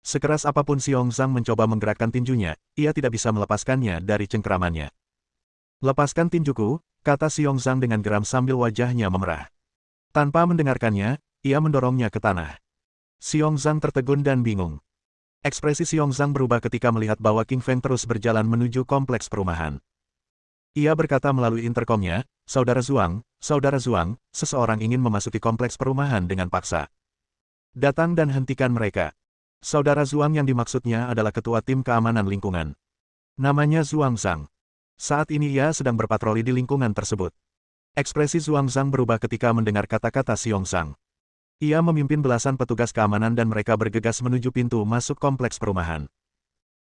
Sekeras apapun Xiong Zhang mencoba menggerakkan tinjunya, ia tidak bisa melepaskannya dari cengkeramannya. Lepaskan tinjuku, kata Xiong Zhang dengan geram sambil wajahnya memerah. Tanpa mendengarkannya, ia mendorongnya ke tanah. Xiong Zhang tertegun dan bingung. Ekspresi Xiong Zhang berubah ketika melihat bahwa King Feng terus berjalan menuju kompleks perumahan. Ia berkata melalui interkomnya, Saudara Zuang, seseorang ingin memasuki kompleks perumahan dengan paksa. Datang dan hentikan mereka. Saudara Zuang yang dimaksudnya adalah ketua tim keamanan lingkungan. Namanya Zuang Zhang. Saat ini ia sedang berpatroli di lingkungan tersebut. Ekspresi Zuang Zhang berubah ketika mendengar kata-kata Xiong Zhang. Ia memimpin belasan petugas keamanan dan mereka bergegas menuju pintu masuk kompleks perumahan.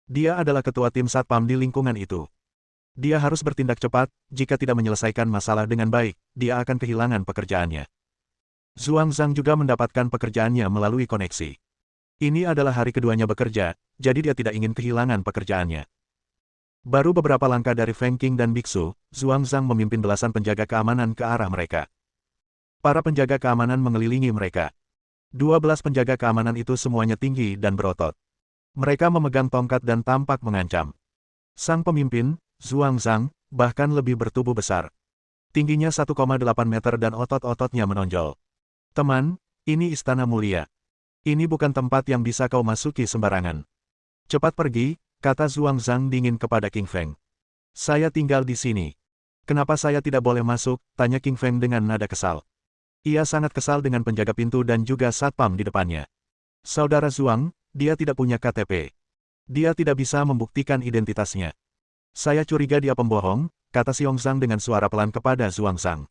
Dia adalah ketua tim satpam di lingkungan itu. Dia harus bertindak cepat, jika tidak menyelesaikan masalah dengan baik, dia akan kehilangan pekerjaannya. Zuang Zhang juga mendapatkan pekerjaannya melalui koneksi. Ini adalah hari keduanya bekerja, jadi dia tidak ingin kehilangan pekerjaannya. Baru beberapa langkah dari Feng Qing dan Biksu, Zuang Zhang memimpin belasan penjaga keamanan ke arah mereka. Para penjaga keamanan mengelilingi mereka. 12 penjaga keamanan itu semuanya tinggi dan berotot. Mereka memegang tongkat dan tampak mengancam. Sang pemimpin, Zuang Zhang, bahkan lebih bertubuh besar. Tingginya 1,8 meter dan otot-ototnya menonjol. Teman, ini istana mulia. Ini bukan tempat yang bisa kau masuki sembarangan. Cepat pergi, kata Zuang Zhang dingin kepada King Feng. Saya tinggal di sini. Kenapa saya tidak boleh masuk, tanya King Feng dengan nada kesal. Ia sangat kesal dengan penjaga pintu dan juga satpam di depannya. Saudara Zuang, dia tidak punya KTP. Dia tidak bisa membuktikan identitasnya. Saya curiga dia pembohong, kata Xiong Zhang dengan suara pelan kepada Zuang Zhang.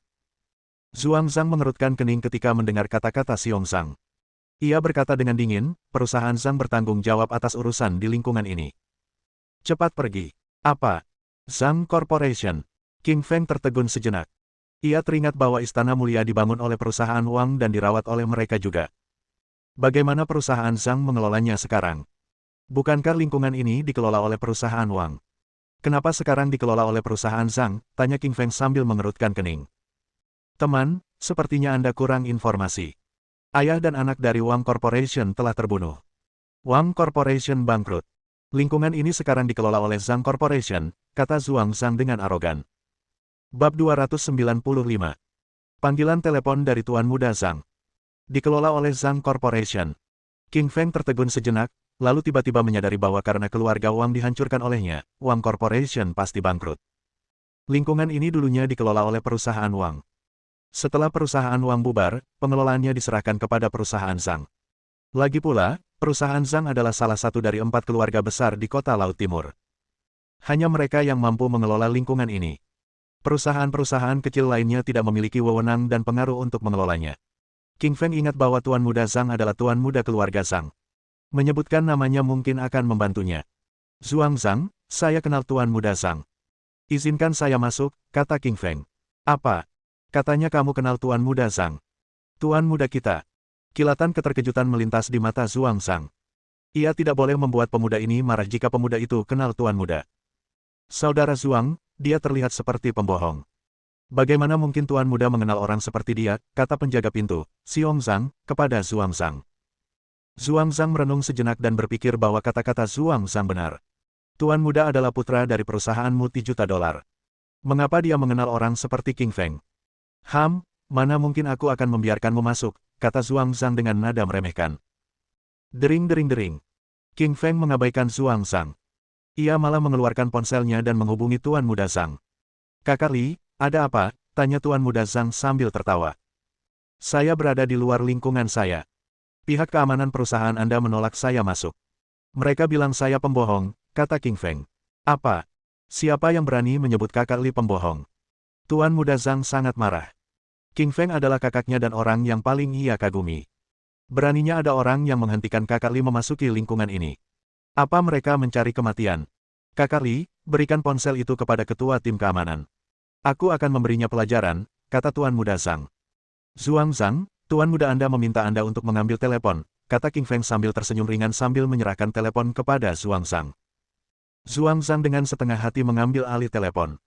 Zuang Zhang mengerutkan kening ketika mendengar kata-kata Xiong Zhang. Ia berkata dengan dingin, perusahaan Zhang bertanggung jawab atas urusan di lingkungan ini. Cepat pergi. Apa? Zhang Corporation. King Feng tertegun sejenak. Ia teringat bahwa istana mulia dibangun oleh perusahaan Wang dan dirawat oleh mereka juga. Bagaimana perusahaan Zhang mengelolanya sekarang? Bukankah lingkungan ini dikelola oleh perusahaan Wang? Kenapa sekarang dikelola oleh perusahaan Zhang? Tanya King Feng sambil mengerutkan kening. Teman, sepertinya Anda kurang informasi. Ayah dan anak dari Wang Corporation telah terbunuh. Wang Corporation bangkrut. Lingkungan ini sekarang dikelola oleh Zhang Corporation, kata Zuang Zhang dengan arogan. Bab 295. Panggilan telepon dari Tuan Muda Zhang. Dikelola oleh Zhang Corporation. King Feng tertegun sejenak, lalu tiba-tiba menyadari bahwa karena keluarga Wang dihancurkan olehnya, Wang Corporation pasti bangkrut. Lingkungan ini dulunya dikelola oleh perusahaan Wang. Setelah perusahaan Wang bubar, pengelolaannya diserahkan kepada perusahaan Zhang. Lagi pula, perusahaan Zhang adalah salah satu dari 4 keluarga besar di kota Laut Timur. Hanya mereka yang mampu mengelola lingkungan ini. Perusahaan-perusahaan kecil lainnya tidak memiliki wewenang dan pengaruh untuk mengelolanya. King Feng ingat bahwa Tuan Muda Zhang adalah Tuan Muda keluarga Zhang. Menyebutkan namanya mungkin akan membantunya. Zuang Zhang, saya kenal Tuan Muda Zhang. Izinkan saya masuk, kata King Feng. Apa? Katanya kamu kenal Tuan Muda Zhang. Tuan Muda kita. Kilatan keterkejutan melintas di mata Zuang Zhang. Ia tidak boleh membuat pemuda ini marah jika pemuda itu kenal Tuan Muda. Saudara Zuang, dia terlihat seperti pembohong. Bagaimana mungkin Tuan Muda mengenal orang seperti dia, kata penjaga pintu, Xiong Zhang, kepada Zuang Zhang. Zuang Zhang merenung sejenak dan berpikir bahwa kata-kata Zuang Zhang benar. Tuan Muda adalah putra dari perusahaan multi-juta dolar. Mengapa dia mengenal orang seperti King Feng? Mana mungkin aku akan membiarkanmu masuk, kata Zuang Zhang dengan nada meremehkan. Dering-dering-dering. King Feng mengabaikan Zuang Zhang. Ia malah mengeluarkan ponselnya dan menghubungi Tuan Muda Zhang. Kakak Li, ada apa? Tanya Tuan Muda Zhang sambil tertawa. Saya berada di luar lingkungan saya. Pihak keamanan perusahaan Anda menolak saya masuk. Mereka bilang saya pembohong, kata King Feng. Apa? Siapa yang berani menyebut kakak Li pembohong? Tuan Muda Zhang sangat marah. King Feng adalah kakaknya dan orang yang paling ia kagumi. Beraninya ada orang yang menghentikan kakak Li memasuki lingkungan ini. Apa mereka mencari kematian? Kakak Li, berikan ponsel itu kepada ketua tim keamanan. Aku akan memberinya pelajaran, kata Tuan Muda Zhang. Zuang Zhang, Tuan Muda Anda meminta Anda untuk mengambil telepon, kata King Feng sambil tersenyum ringan sambil menyerahkan telepon kepada Zuang Zhang. Zuang Zhang dengan setengah hati mengambil alih telepon.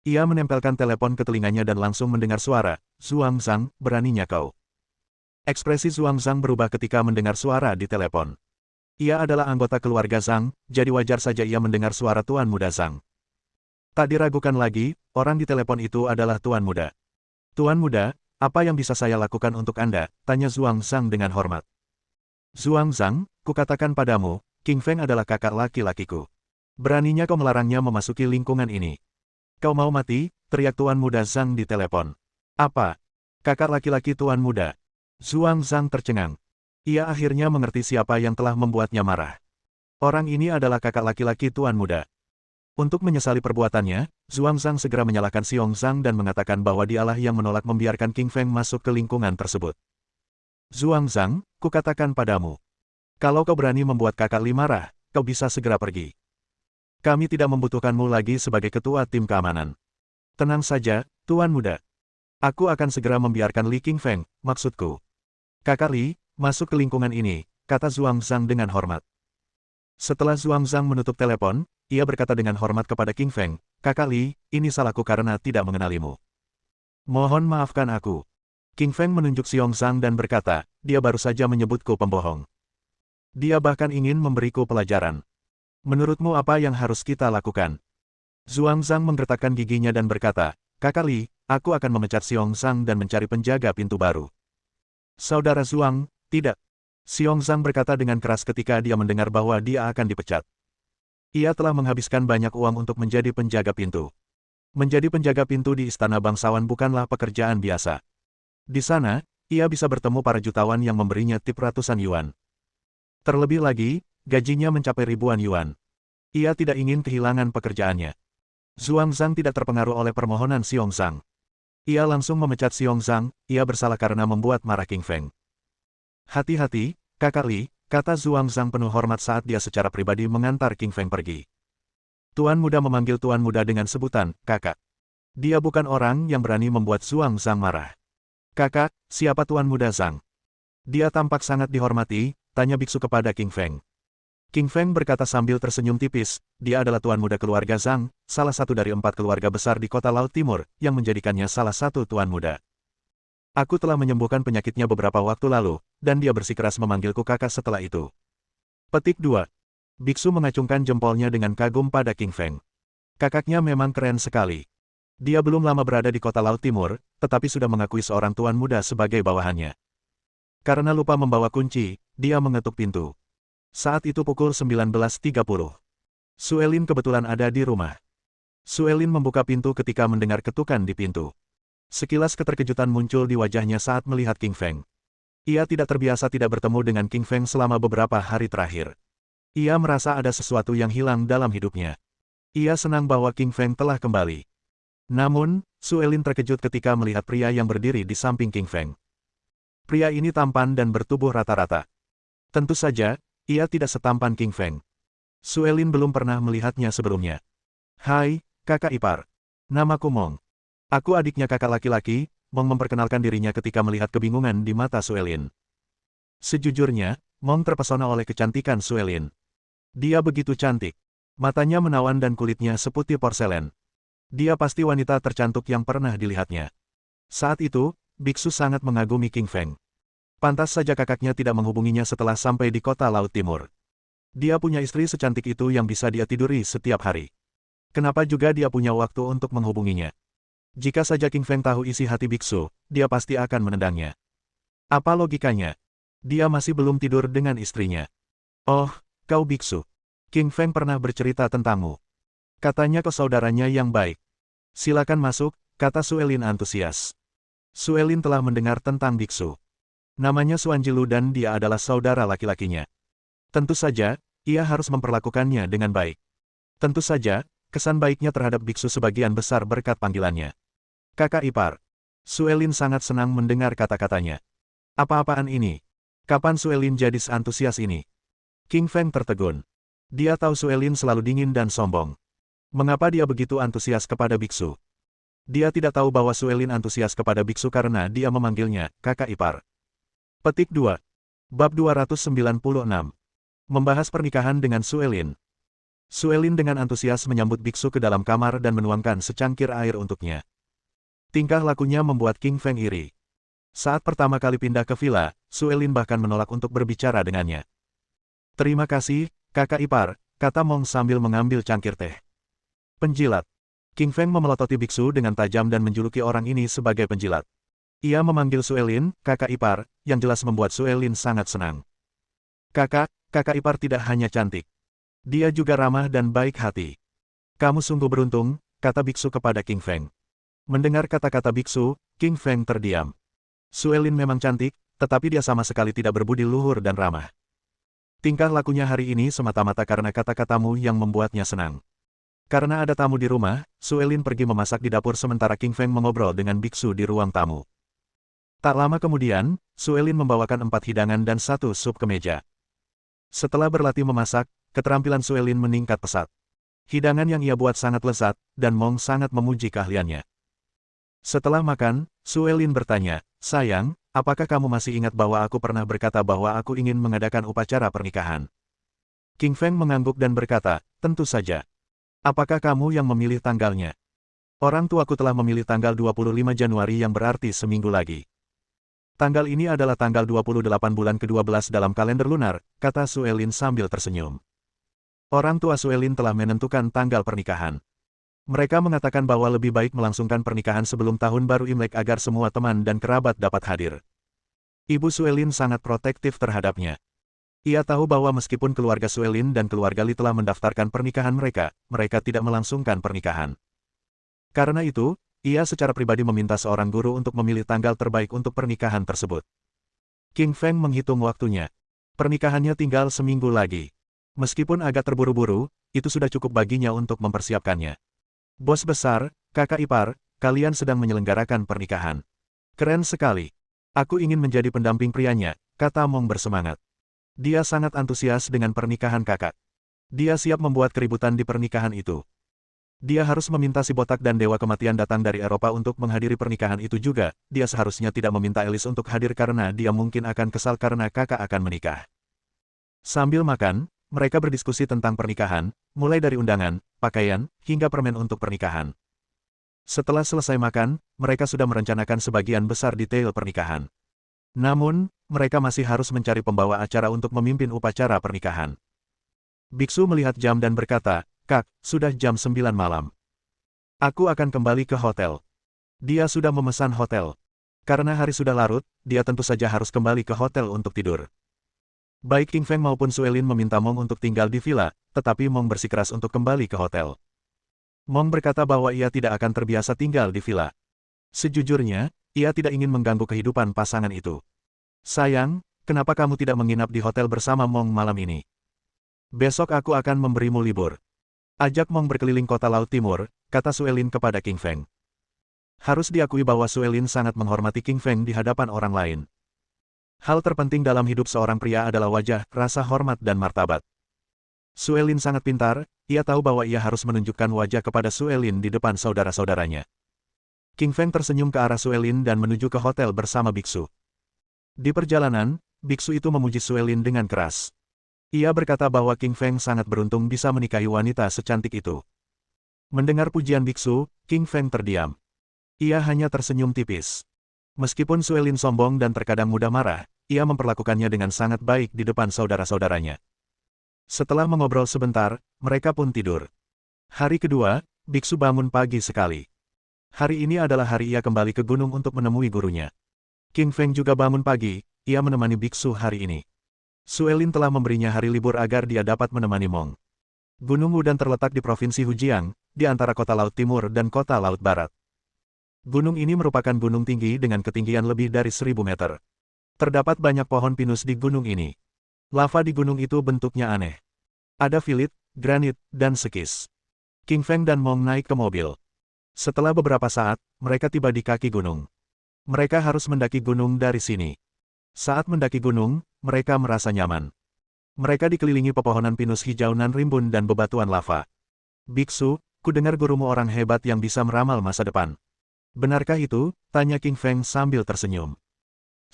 Ia menempelkan telepon ke telinganya dan langsung mendengar suara, Zuang Zhang, beraninya kau. Ekspresi Zuang Zhang berubah ketika mendengar suara di telepon. Ia adalah anggota keluarga Zhang, jadi wajar saja ia mendengar suara Tuan Muda Zhang. Tak diragukan lagi, orang di telepon itu adalah Tuan Muda. Tuan Muda, apa yang bisa saya lakukan untuk Anda? Tanya Zhuang Zhang dengan hormat. Zhuang Zhang, kukatakan padamu, King Feng adalah kakak laki-lakiku. Beraninya kau melarangnya memasuki lingkungan ini. Kau mau mati? Teriak Tuan Muda Zhang di telepon. Apa? Kakak laki-laki Tuan Muda? Zhuang Zhang tercengang. Ia akhirnya mengerti siapa yang telah membuatnya marah. Orang ini adalah kakak laki-laki Tuan Muda. Untuk menyesali perbuatannya, Zhuang Zhang segera menyalahkan Xiong Zhang dan mengatakan bahwa dialah yang menolak membiarkan King Feng masuk ke lingkungan tersebut. Zhuang Zhang, kukatakan padamu. Kalau kau berani membuat kakak Li marah, kau bisa segera pergi. Kami tidak membutuhkanmu lagi sebagai ketua tim keamanan. Tenang saja, Tuan Muda. Aku akan segera membiarkan Li King Feng, maksudku. Kakak Li, masuk ke lingkungan ini, kata Zhuang Zhang dengan hormat. Setelah Zhuang Zhang menutup telepon, ia berkata dengan hormat kepada King Feng, Kakak Li, ini salahku karena tidak mengenalimu. Mohon maafkan aku. King Feng menunjuk Xiong Zhang dan berkata, dia baru saja menyebutku pembohong. Dia bahkan ingin memberiku pelajaran. Menurutmu apa yang harus kita lakukan? Zhuang Zhang menggertakkan giginya dan berkata, Kakak Li, aku akan memecat Xiong Zhang dan mencari penjaga pintu baru. Saudara Zhuang, tidak. Xiong Zhang berkata dengan keras ketika dia mendengar bahwa dia akan dipecat. Ia telah menghabiskan banyak uang untuk menjadi penjaga pintu. Menjadi penjaga pintu di Istana Bangsawan bukanlah pekerjaan biasa. Di sana, ia bisa bertemu para jutawan yang memberinya tip ratusan yuan. Terlebih lagi, gajinya mencapai ribuan yuan. Ia tidak ingin kehilangan pekerjaannya. Zhuang Zhang tidak terpengaruh oleh permohonan Xiong Zhang. Ia langsung memecat Xiong Zhang, ia bersalah karena membuat marah King Feng. Hati-hati, Kakak Li, kata Zhuang Zhang penuh hormat saat dia secara pribadi mengantar King Feng pergi. Tuan Muda memanggil Tuan Muda dengan sebutan, Kakak. Dia bukan orang yang berani membuat Zhuang Zhang marah. Kakak, siapa Tuan Muda Zhang? Dia tampak sangat dihormati, tanya biksu kepada King Feng. King Feng berkata sambil tersenyum tipis, dia adalah Tuan Muda keluarga Zhang, salah satu dari 4 keluarga besar di kota Laut Timur, yang menjadikannya salah satu Tuan Muda. Aku telah menyembuhkan penyakitnya beberapa waktu lalu, dan dia bersikeras memanggilku kakak setelah itu. Petik 2. Biksu mengacungkan jempolnya dengan kagum pada King Feng. Kakaknya memang keren sekali. Dia belum lama berada di kota Laut Timur, tetapi sudah mengakui seorang Tuan Muda sebagai bawahannya. Karena lupa membawa kunci, dia mengetuk pintu. Saat itu pukul 19.30. Suelin kebetulan ada di rumah. Suelin membuka pintu ketika mendengar ketukan di pintu. Sekilas keterkejutan muncul di wajahnya saat melihat King Feng. Ia tidak terbiasa tidak bertemu dengan King Feng selama beberapa hari terakhir. Ia merasa ada sesuatu yang hilang dalam hidupnya. Ia senang bahwa King Feng telah kembali. Namun, Suelin terkejut ketika melihat pria yang berdiri di samping King Feng. Pria ini tampan dan bertubuh rata-rata. Tentu saja, ia tidak setampan King Feng. Suelin belum pernah melihatnya sebelumnya. Hai, kakak ipar. Namaku Mong. Aku adiknya kakak laki-laki, Mong memperkenalkan dirinya ketika melihat kebingungan di mata Suelin. Sejujurnya, Mong terpesona oleh kecantikan Suelin. Dia begitu cantik. Matanya menawan dan kulitnya seputih porselen. Dia pasti wanita tercantik yang pernah dilihatnya. Saat itu, biksu sangat mengagumi King Feng. Pantas saja kakaknya tidak menghubunginya setelah sampai di kota Laut Timur. Dia punya istri secantik itu yang bisa dia tiduri setiap hari. Kenapa juga dia punya waktu untuk menghubunginya? Jika saja King Feng tahu isi hati biksu, dia pasti akan menendangnya. Apa logikanya? Dia masih belum tidur dengan istrinya. Oh, kau biksu. King Feng pernah bercerita tentangmu. Katanya kau saudaranya yang baik. Silakan masuk, kata Suelin antusias. Suelin telah mendengar tentang biksu. Namanya Suanjilu dan dia adalah saudara laki-lakinya. Tentu saja, ia harus memperlakukannya dengan baik. Tentu saja, kesan baiknya terhadap biksu sebagian besar berkat panggilannya. Kakak ipar. Suelin sangat senang mendengar kata-katanya. Apa-apaan ini? Kapan Suelin jadi seantusias ini? King Feng tertegun. Dia tahu Suelin selalu dingin dan sombong. Mengapa dia begitu antusias kepada biksu? Dia tidak tahu bahwa Suelin antusias kepada biksu karena dia memanggilnya kakak ipar. Petik 2. Bab 296. Membahas pernikahan dengan Suelin. Suelin dengan antusias menyambut biksu ke dalam kamar dan menuangkan secangkir air untuknya. Tingkah lakunya membuat King Feng iri. Saat pertama kali pindah ke villa, Suelin bahkan menolak untuk berbicara dengannya. Terima kasih, kakak ipar, kata Mong sambil mengambil cangkir teh. Penjilat. King Feng memelototi biksu dengan tajam dan menjuluki orang ini sebagai penjilat. Ia memanggil Suelin, kakak ipar, yang jelas membuat Suelin sangat senang. Kakak ipar tidak hanya cantik. Dia juga ramah dan baik hati. Kamu sungguh beruntung, kata biksu kepada King Feng. Mendengar kata-kata biksu, King Feng terdiam. Suelin memang cantik, tetapi dia sama sekali tidak berbudi luhur dan ramah. Tingkah lakunya hari ini semata-mata karena kata-katamu yang membuatnya senang. Karena ada tamu di rumah, Suelin pergi memasak di dapur sementara King Feng mengobrol dengan biksu di ruang tamu. Tak lama kemudian, Suelin membawakan 4 hidangan dan 1 sup ke meja. Setelah berlatih memasak, keterampilan Suelin meningkat pesat. Hidangan yang ia buat sangat lezat, dan Mong sangat memuji keahliannya. Setelah makan, Suelin bertanya, "Sayang, apakah kamu masih ingat bahwa aku pernah berkata bahwa aku ingin mengadakan upacara pernikahan?" King Feng mengangguk dan berkata, "Tentu saja. Apakah kamu yang memilih tanggalnya?" "Orang tuaku telah memilih tanggal 25 Januari yang berarti seminggu lagi. Tanggal ini adalah tanggal 28 bulan ke-12 dalam kalender lunar," kata Suelin sambil tersenyum. Orang tua Suelin telah menentukan tanggal pernikahan. Mereka mengatakan bahwa lebih baik melangsungkan pernikahan sebelum tahun baru Imlek agar semua teman dan kerabat dapat hadir. Ibu Suelin sangat protektif terhadapnya. Ia tahu bahwa meskipun keluarga Suelin dan keluarga Li telah mendaftarkan pernikahan mereka, mereka tidak melangsungkan pernikahan. Karena itu, ia secara pribadi meminta seorang guru untuk memilih tanggal terbaik untuk pernikahan tersebut. King Feng menghitung waktunya. Pernikahannya tinggal seminggu lagi. Meskipun agak terburu-buru, itu sudah cukup baginya untuk mempersiapkannya. "Bos besar, kakak ipar, kalian sedang menyelenggarakan pernikahan. Keren sekali. Aku ingin menjadi pendamping prianya," kata Mong bersemangat. Dia sangat antusias dengan pernikahan kakak. Dia siap membuat keributan di pernikahan itu. Dia harus meminta si botak dan Dewa Kematian datang dari Eropa untuk menghadiri pernikahan itu juga. Dia seharusnya tidak meminta Alice untuk hadir karena dia mungkin akan kesal karena kakak akan menikah. Sambil makan, mereka berdiskusi tentang pernikahan, mulai dari undangan, pakaian, hingga permen untuk pernikahan. Setelah selesai makan, mereka sudah merencanakan sebagian besar detail pernikahan. Namun, mereka masih harus mencari pembawa acara untuk memimpin upacara pernikahan. Biksu melihat jam dan berkata, "Kak, sudah jam 9 malam. Aku akan kembali ke hotel." Dia sudah memesan hotel. Karena hari sudah larut, dia tentu saja harus kembali ke hotel untuk tidur. Baik King Feng maupun Suelin meminta Mong untuk tinggal di villa, tetapi Mong bersikeras untuk kembali ke hotel. Mong berkata bahwa ia tidak akan terbiasa tinggal di villa. Sejujurnya, ia tidak ingin mengganggu kehidupan pasangan itu. "Sayang, kenapa kamu tidak menginap di hotel bersama Mong malam ini? Besok aku akan memberimu libur. Ajak Mong berkeliling kota Laut Timur," kata Suelin kepada King Feng. Harus diakui bahwa Suelin sangat menghormati King Feng di hadapan orang lain. Hal terpenting dalam hidup seorang pria adalah wajah, rasa hormat dan martabat. Suelin sangat pintar, ia tahu bahwa ia harus menunjukkan wajah kepada Suelin di depan saudara-saudaranya. King Feng tersenyum ke arah Suelin dan menuju ke hotel bersama biksu. Di perjalanan, biksu itu memuji Suelin dengan keras. Ia berkata bahwa King Feng sangat beruntung bisa menikahi wanita secantik itu. Mendengar pujian biksu, King Feng terdiam. Ia hanya tersenyum tipis. Meskipun Suelin sombong dan terkadang mudah marah, ia memperlakukannya dengan sangat baik di depan saudara-saudaranya. Setelah mengobrol sebentar, mereka pun tidur. Hari kedua, biksu bangun pagi sekali. Hari ini adalah hari ia kembali ke gunung untuk menemui gurunya. King Feng juga bangun pagi, ia menemani biksu hari ini. Suelin telah memberinya hari libur agar dia dapat menemani Mong. Gunung Wudan terletak di Provinsi Hujiang, di antara kota Laut Timur dan kota Laut Barat. Gunung ini merupakan gunung tinggi dengan ketinggian lebih dari 1000 meter. Terdapat banyak pohon pinus di gunung ini. Lava di gunung itu bentuknya aneh. Ada filit, granit, dan sekis. King Feng dan Mong naik ke mobil. Setelah beberapa saat, mereka tiba di kaki gunung. Mereka harus mendaki gunung dari sini. Saat mendaki gunung, mereka merasa nyaman. Mereka dikelilingi pepohonan pinus hijau nan rimbun dan bebatuan lava. "Biksu, ku dengar gurumu orang hebat yang bisa meramal masa depan. Benarkah itu?" tanya King Feng sambil tersenyum.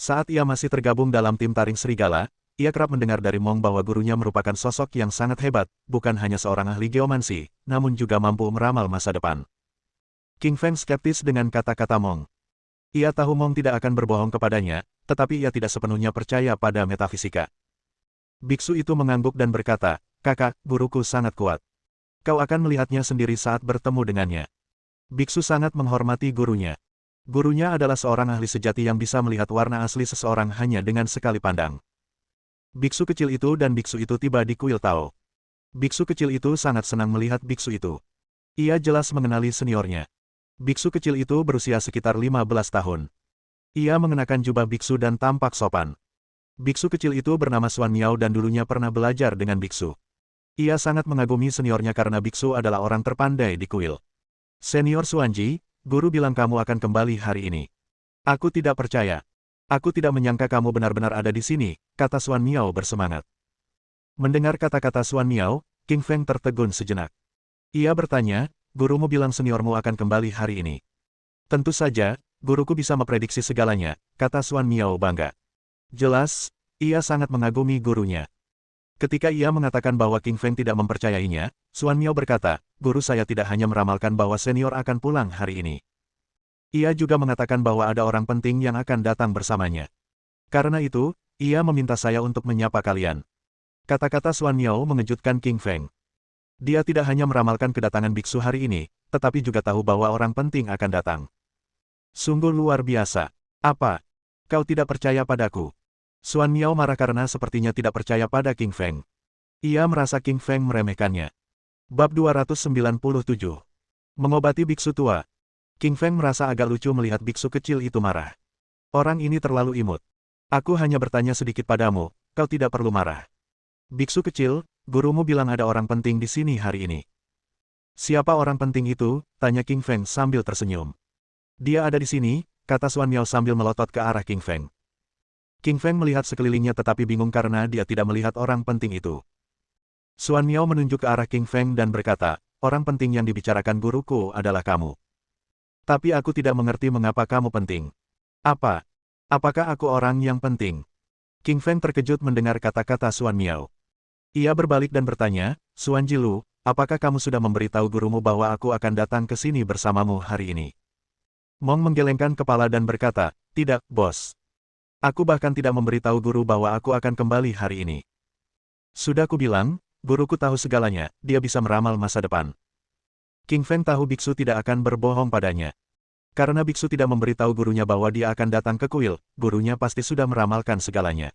Saat ia masih tergabung dalam tim taring serigala, ia kerap mendengar dari Mong bahwa gurunya merupakan sosok yang sangat hebat, bukan hanya seorang ahli geomansi, namun juga mampu meramal masa depan. King Feng skeptis dengan kata-kata Mong. Ia tahu Mong tidak akan berbohong kepadanya, tetapi ia tidak sepenuhnya percaya pada metafisika. Biksu itu mengangguk dan berkata, "Kakak, guruku sangat kuat. Kau akan melihatnya sendiri saat bertemu dengannya." Biksu sangat menghormati gurunya. Gurunya adalah seorang ahli sejati yang bisa melihat warna asli seseorang hanya dengan sekali pandang. Biksu kecil itu dan biksu itu tiba di kuil Tao. Biksu kecil itu sangat senang melihat biksu itu. Ia jelas mengenali seniornya. Biksu kecil itu berusia sekitar 15 tahun. Ia mengenakan jubah biksu dan tampak sopan. Biksu kecil itu bernama Xuan Miao dan dulunya pernah belajar dengan biksu. Ia sangat mengagumi seniornya karena biksu adalah orang terpandai di kuil. "Senior Xuanji, guru bilang kamu akan kembali hari ini. Aku tidak percaya. Aku tidak menyangka kamu benar-benar ada di sini," kata Xuan Miao bersemangat. Mendengar kata-kata Xuan Miao, King Feng tertegun sejenak. Ia bertanya, "Gurumu bilang seniormu akan kembali hari ini." "Tentu saja, guruku bisa memprediksi segalanya," kata Xuan Miao bangga. Jelas, ia sangat mengagumi gurunya. Ketika ia mengatakan bahwa King Feng tidak mempercayainya, Xuan Miao berkata, "Guru saya tidak hanya meramalkan bahwa senior akan pulang hari ini. Ia juga mengatakan bahwa ada orang penting yang akan datang bersamanya. Karena itu, ia meminta saya untuk menyapa kalian." Kata-kata Xuan Miao mengejutkan King Feng. Dia tidak hanya meramalkan kedatangan biksu hari ini, tetapi juga tahu bahwa orang penting akan datang. "Sungguh luar biasa. Apa? Kau tidak percaya padaku?" Xuan Miao marah karena sepertinya tidak percaya pada King Feng. Ia merasa King Feng meremehkannya. Bab 297. Mengobati biksu tua. King Feng merasa agak lucu melihat biksu kecil itu marah. "Orang ini terlalu imut. Aku hanya bertanya sedikit padamu, kau tidak perlu marah." "Biksu kecil, gurumu bilang ada orang penting di sini hari ini." "Siapa orang penting itu?" tanya King Feng sambil tersenyum. "Dia ada di sini," kata Xuan Miao sambil melotot ke arah King Feng. King Feng melihat sekelilingnya tetapi bingung karena dia tidak melihat orang penting itu. Xuan Miao menunjuk ke arah King Feng dan berkata, "Orang penting yang dibicarakan guruku adalah kamu. Tapi aku tidak mengerti mengapa kamu penting." "Apa? Apakah aku orang yang penting?" King Feng terkejut mendengar kata-kata Xuan Miao. Ia berbalik dan bertanya, "Xuan Jilu, apakah kamu sudah memberitahu gurumu bahwa aku akan datang ke sini bersamamu hari ini?" Mong menggelengkan kepala dan berkata, "Tidak, bos. Aku bahkan tidak memberitahu guru bahwa aku akan kembali hari ini. Sudah kubilang, guruku tahu segalanya, dia bisa meramal masa depan." King Feng tahu biksu tidak akan berbohong padanya. Karena biksu tidak memberitahu gurunya bahwa dia akan datang ke kuil, gurunya pasti sudah meramalkan segalanya.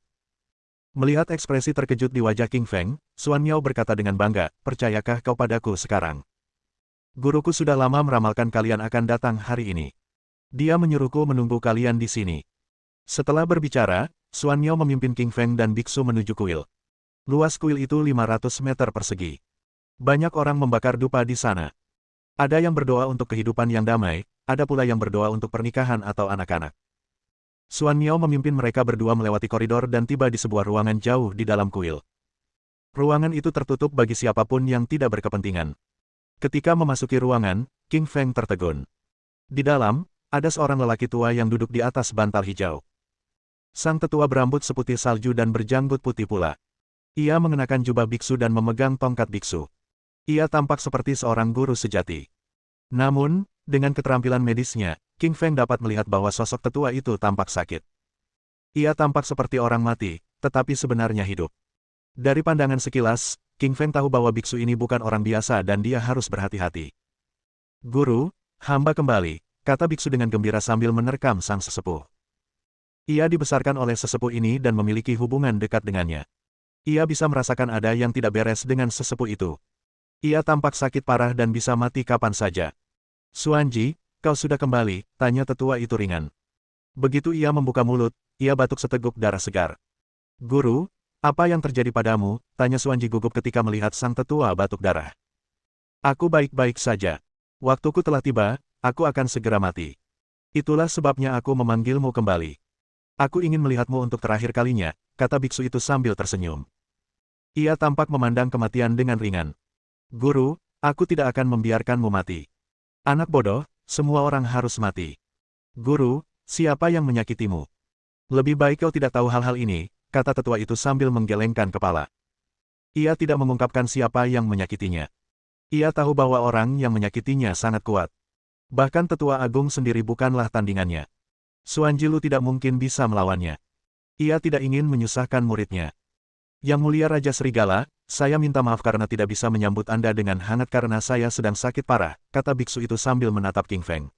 Melihat ekspresi terkejut di wajah King Feng, Xuan Miao berkata dengan bangga, "Percayakah kau padaku sekarang? Guruku sudah lama meramalkan kalian akan datang hari ini. Dia menyuruhku menunggu kalian di sini." Setelah berbicara, Xuan Miao memimpin King Feng dan biksu menuju kuil. Luas kuil itu 500 meter persegi. Banyak orang membakar dupa di sana. Ada yang berdoa untuk kehidupan yang damai, ada pula yang berdoa untuk pernikahan atau anak-anak. Xuan Miao memimpin mereka berdua melewati koridor dan tiba di sebuah ruangan jauh di dalam kuil. Ruangan itu tertutup bagi siapapun yang tidak berkepentingan. Ketika memasuki ruangan, King Feng tertegun. Di dalam, ada seorang lelaki tua yang duduk di atas bantal hijau. Sang tetua berambut seputih salju dan berjanggut putih pula. Ia mengenakan jubah biksu dan memegang tongkat biksu. Ia tampak seperti seorang guru sejati. Namun, dengan keterampilan medisnya, King Feng dapat melihat bahwa sosok tetua itu tampak sakit. Ia tampak seperti orang mati, tetapi sebenarnya hidup. Dari pandangan sekilas, King Feng tahu bahwa biksu ini bukan orang biasa dan dia harus berhati-hati. "Guru, hamba kembali," kata biksu dengan gembira sambil menerkam sang sesepuh. Ia dibesarkan oleh sesepuh ini dan memiliki hubungan dekat dengannya. Ia bisa merasakan ada yang tidak beres dengan sesepuh itu. Ia tampak sakit parah dan bisa mati kapan saja. "Xuanji, kau sudah kembali?" tanya tetua itu ringan. Begitu ia membuka mulut, ia batuk seteguk darah segar. "Guru, apa yang terjadi padamu?" tanya Xuanji gugup ketika melihat sang tetua batuk darah. "Aku baik-baik saja. Waktuku telah tiba, aku akan segera mati. Itulah sebabnya aku memanggilmu kembali. Aku ingin melihatmu untuk terakhir kalinya," kata biksu itu sambil tersenyum. Ia tampak memandang kematian dengan ringan. "Guru, aku tidak akan membiarkanmu mati. Anak bodoh, semua orang harus mati. Guru, siapa yang menyakitimu?" "Lebih baik kau tidak tahu hal-hal ini," kata tetua itu sambil menggelengkan kepala. Ia tidak mengungkapkan siapa yang menyakitinya. Ia tahu bahwa orang yang menyakitinya sangat kuat. Bahkan tetua agung sendiri bukanlah tandingannya. Xuan Jilu tidak mungkin bisa melawannya. Ia tidak ingin menyusahkan muridnya. Yang mulia Raja Serigala, saya minta maaf karena tidak bisa menyambut Anda dengan hangat karena saya sedang sakit parah, kata biksu itu sambil menatap King Feng.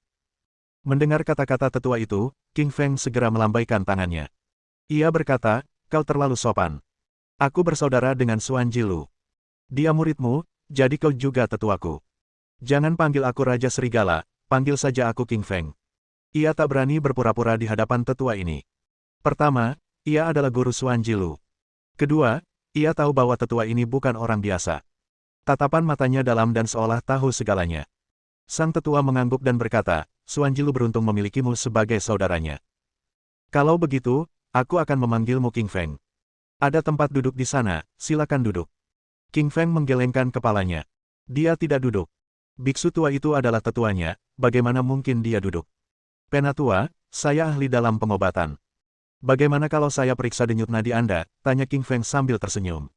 Mendengar kata-kata tetua itu, King Feng segera melambaikan tangannya. Ia berkata, kau terlalu sopan. Aku bersaudara dengan Xuan Jilu. Dia muridmu, jadi kau juga tetuaku. Jangan panggil aku Raja Serigala, panggil saja aku King Feng. Ia tak berani berpura-pura di hadapan tetua ini. Pertama, ia adalah guru Xuan Jilu. Kedua, ia tahu bahwa tetua ini bukan orang biasa. Tatapan matanya dalam dan seolah tahu segalanya. Sang tetua mengangguk dan berkata, Xuan Jilu beruntung memilikimu sebagai saudaranya. Kalau begitu, aku akan memanggilmu King Feng. Ada tempat duduk di sana, silakan duduk. King Feng menggelengkan kepalanya. Dia tidak duduk. Biksu tua itu adalah tetuanya, bagaimana mungkin dia duduk? Penatua, saya ahli dalam pengobatan. Bagaimana kalau saya periksa denyut nadi Anda? Tanya King Feng sambil tersenyum.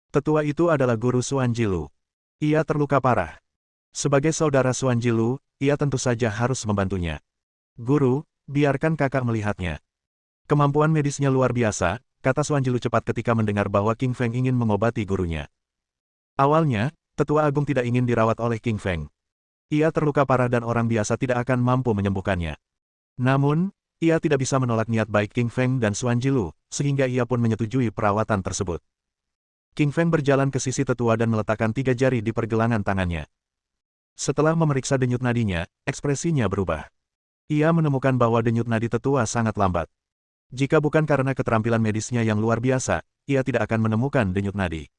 Tetua itu adalah guru Xuan Jilu. Ia terluka parah. Sebagai saudara Xuan Jilu, ia tentu saja harus membantunya. Guru, biarkan kakak melihatnya. Kemampuan medisnya luar biasa, kata Xuan Jilu cepat ketika mendengar bahwa King Feng ingin mengobati gurunya. Awalnya, tetua agung tidak ingin dirawat oleh King Feng. Ia terluka parah dan orang biasa tidak akan mampu menyembuhkannya. Namun, ia tidak bisa menolak niat baik King Feng dan Xuan Jilu, sehingga ia pun menyetujui perawatan tersebut. King Feng berjalan ke sisi tetua dan meletakkan 3 jari di pergelangan tangannya. Setelah memeriksa denyut nadinya, ekspresinya berubah. Ia menemukan bahwa denyut nadi tetua sangat lambat. Jika bukan karena keterampilan medisnya yang luar biasa, ia tidak akan menemukan denyut nadi.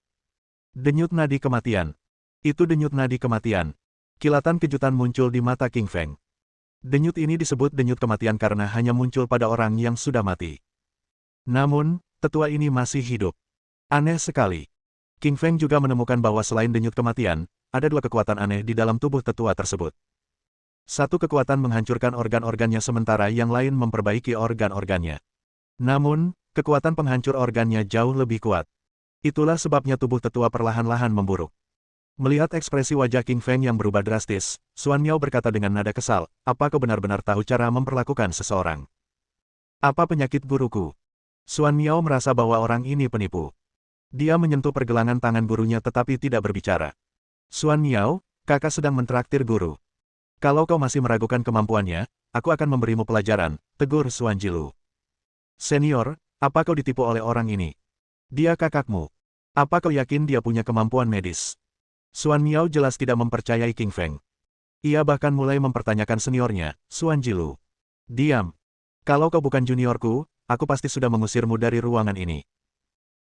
Denyut nadi kematian. Itu denyut nadi kematian. Kilatan kejutan muncul di mata King Feng. Denyut ini disebut denyut kematian karena hanya muncul pada orang yang sudah mati. Namun, tetua ini masih hidup. Aneh sekali. King Feng juga menemukan bahwa selain denyut kematian, ada 2 kekuatan aneh di dalam tubuh tetua tersebut. Satu kekuatan menghancurkan organ-organnya sementara yang lain memperbaiki organ-organnya. Namun, kekuatan penghancur organnya jauh lebih kuat. Itulah sebabnya tubuh tetua perlahan-lahan memburuk. Melihat ekspresi wajah King Feng yang berubah drastis, Xuan Miao berkata dengan nada kesal, apa kau benar-benar tahu cara memperlakukan seseorang? Apa penyakit guruku? Xuan Miao merasa bahwa orang ini penipu. Dia menyentuh pergelangan tangan gurunya tetapi tidak berbicara. Xuan Miao, kakak sedang mentraktir guru. Kalau kau masih meragukan kemampuannya, aku akan memberimu pelajaran, tegur Xuan Jilu. Senior, apa kau ditipu oleh orang ini? Dia kakakmu. Apa kau yakin dia punya kemampuan medis? Xuan Miao jelas tidak mempercayai King Feng. Ia bahkan mulai mempertanyakan seniornya, Xuan Jilu. Diam. Kalau kau bukan juniorku, aku pasti sudah mengusirmu dari ruangan ini.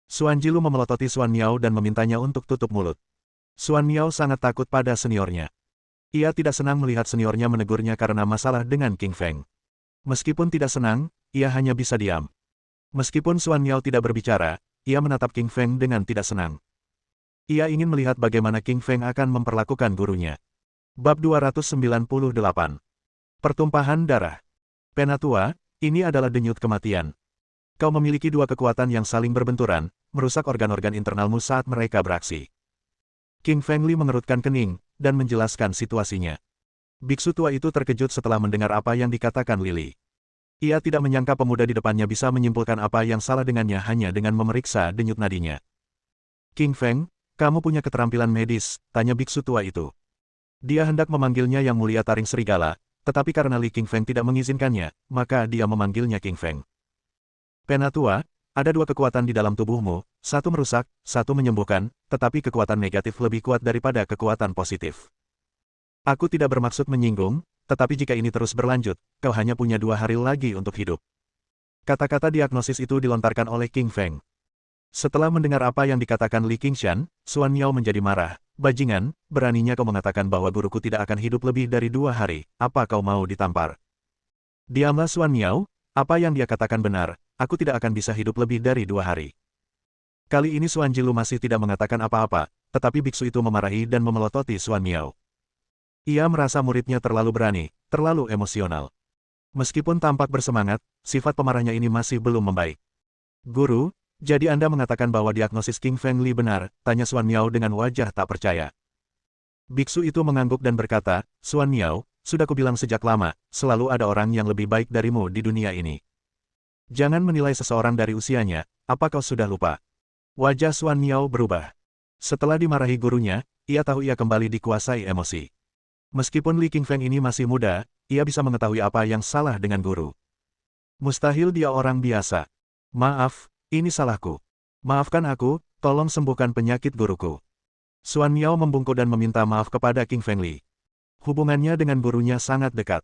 Xuan Jilu memelototi Xuan Miao dan memintanya untuk tutup mulut. Xuan Miao sangat takut pada seniornya. Ia tidak senang melihat seniornya menegurnya karena masalah dengan King Feng. Meskipun tidak senang, ia hanya bisa diam. Meskipun Xuan Miao tidak berbicara, ia menatap King Feng dengan tidak senang. Ia ingin melihat bagaimana King Feng akan memperlakukan gurunya. Bab 298. Pertumpahan darah. Penatua, ini adalah denyut kematian. Kau memiliki 2 kekuatan yang saling berbenturan, merusak organ-organ internalmu saat mereka beraksi. King Feng Li mengerutkan kening, dan menjelaskan situasinya. Biksu tua itu terkejut setelah mendengar apa yang dikatakan Lili. Ia tidak menyangka pemuda di depannya bisa menyimpulkan apa yang salah dengannya hanya dengan memeriksa denyut nadinya. King Feng, kamu punya keterampilan medis, tanya biksu tua itu. Dia hendak memanggilnya Yang Mulia Taring Serigala, tetapi karena Li King Feng tidak mengizinkannya, maka dia memanggilnya King Feng. Penatua, ada 2 kekuatan di dalam tubuhmu, satu merusak, satu menyembuhkan, tetapi kekuatan negatif lebih kuat daripada kekuatan positif. Aku tidak bermaksud menyinggung, tetapi jika ini terus berlanjut, kau hanya punya 2 hari lagi untuk hidup. Kata-kata diagnosis itu dilontarkan oleh King Feng. Setelah mendengar apa yang dikatakan Li Qingshan, Xuan Miao menjadi marah. Bajingan, beraninya kau mengatakan bahwa guruku tidak akan hidup lebih dari 2 hari, apa kau mau ditampar? Diamlah Xuan Miao, apa yang dia katakan benar, aku tidak akan bisa hidup lebih dari 2 hari. Kali ini Xuan Jilu masih tidak mengatakan apa-apa, tetapi biksu itu memarahi dan memelototi Xuan Miao. Ia merasa muridnya terlalu berani, terlalu emosional. Meskipun tampak bersemangat, sifat pemarahnya ini masih belum membaik. Guru, jadi Anda mengatakan bahwa diagnosis King Feng Li benar, tanya Xuan Miao dengan wajah tak percaya. Biksu itu mengangguk dan berkata, Xuan Miao, sudah kubilang sejak lama, selalu ada orang yang lebih baik darimu di dunia ini. Jangan menilai seseorang dari usianya, apa kau sudah lupa? Wajah Xuan Miao berubah. Setelah dimarahi gurunya, ia tahu ia kembali dikuasai emosi. Meskipun Li Qingfeng ini masih muda, ia bisa mengetahui apa yang salah dengan guru. Mustahil dia orang biasa. Maaf, ini salahku. Maafkan aku, tolong sembuhkan penyakit guruku. Xuan Miao membungkuk dan meminta maaf kepada Qingfeng Li. Hubungannya dengan gurunya sangat dekat.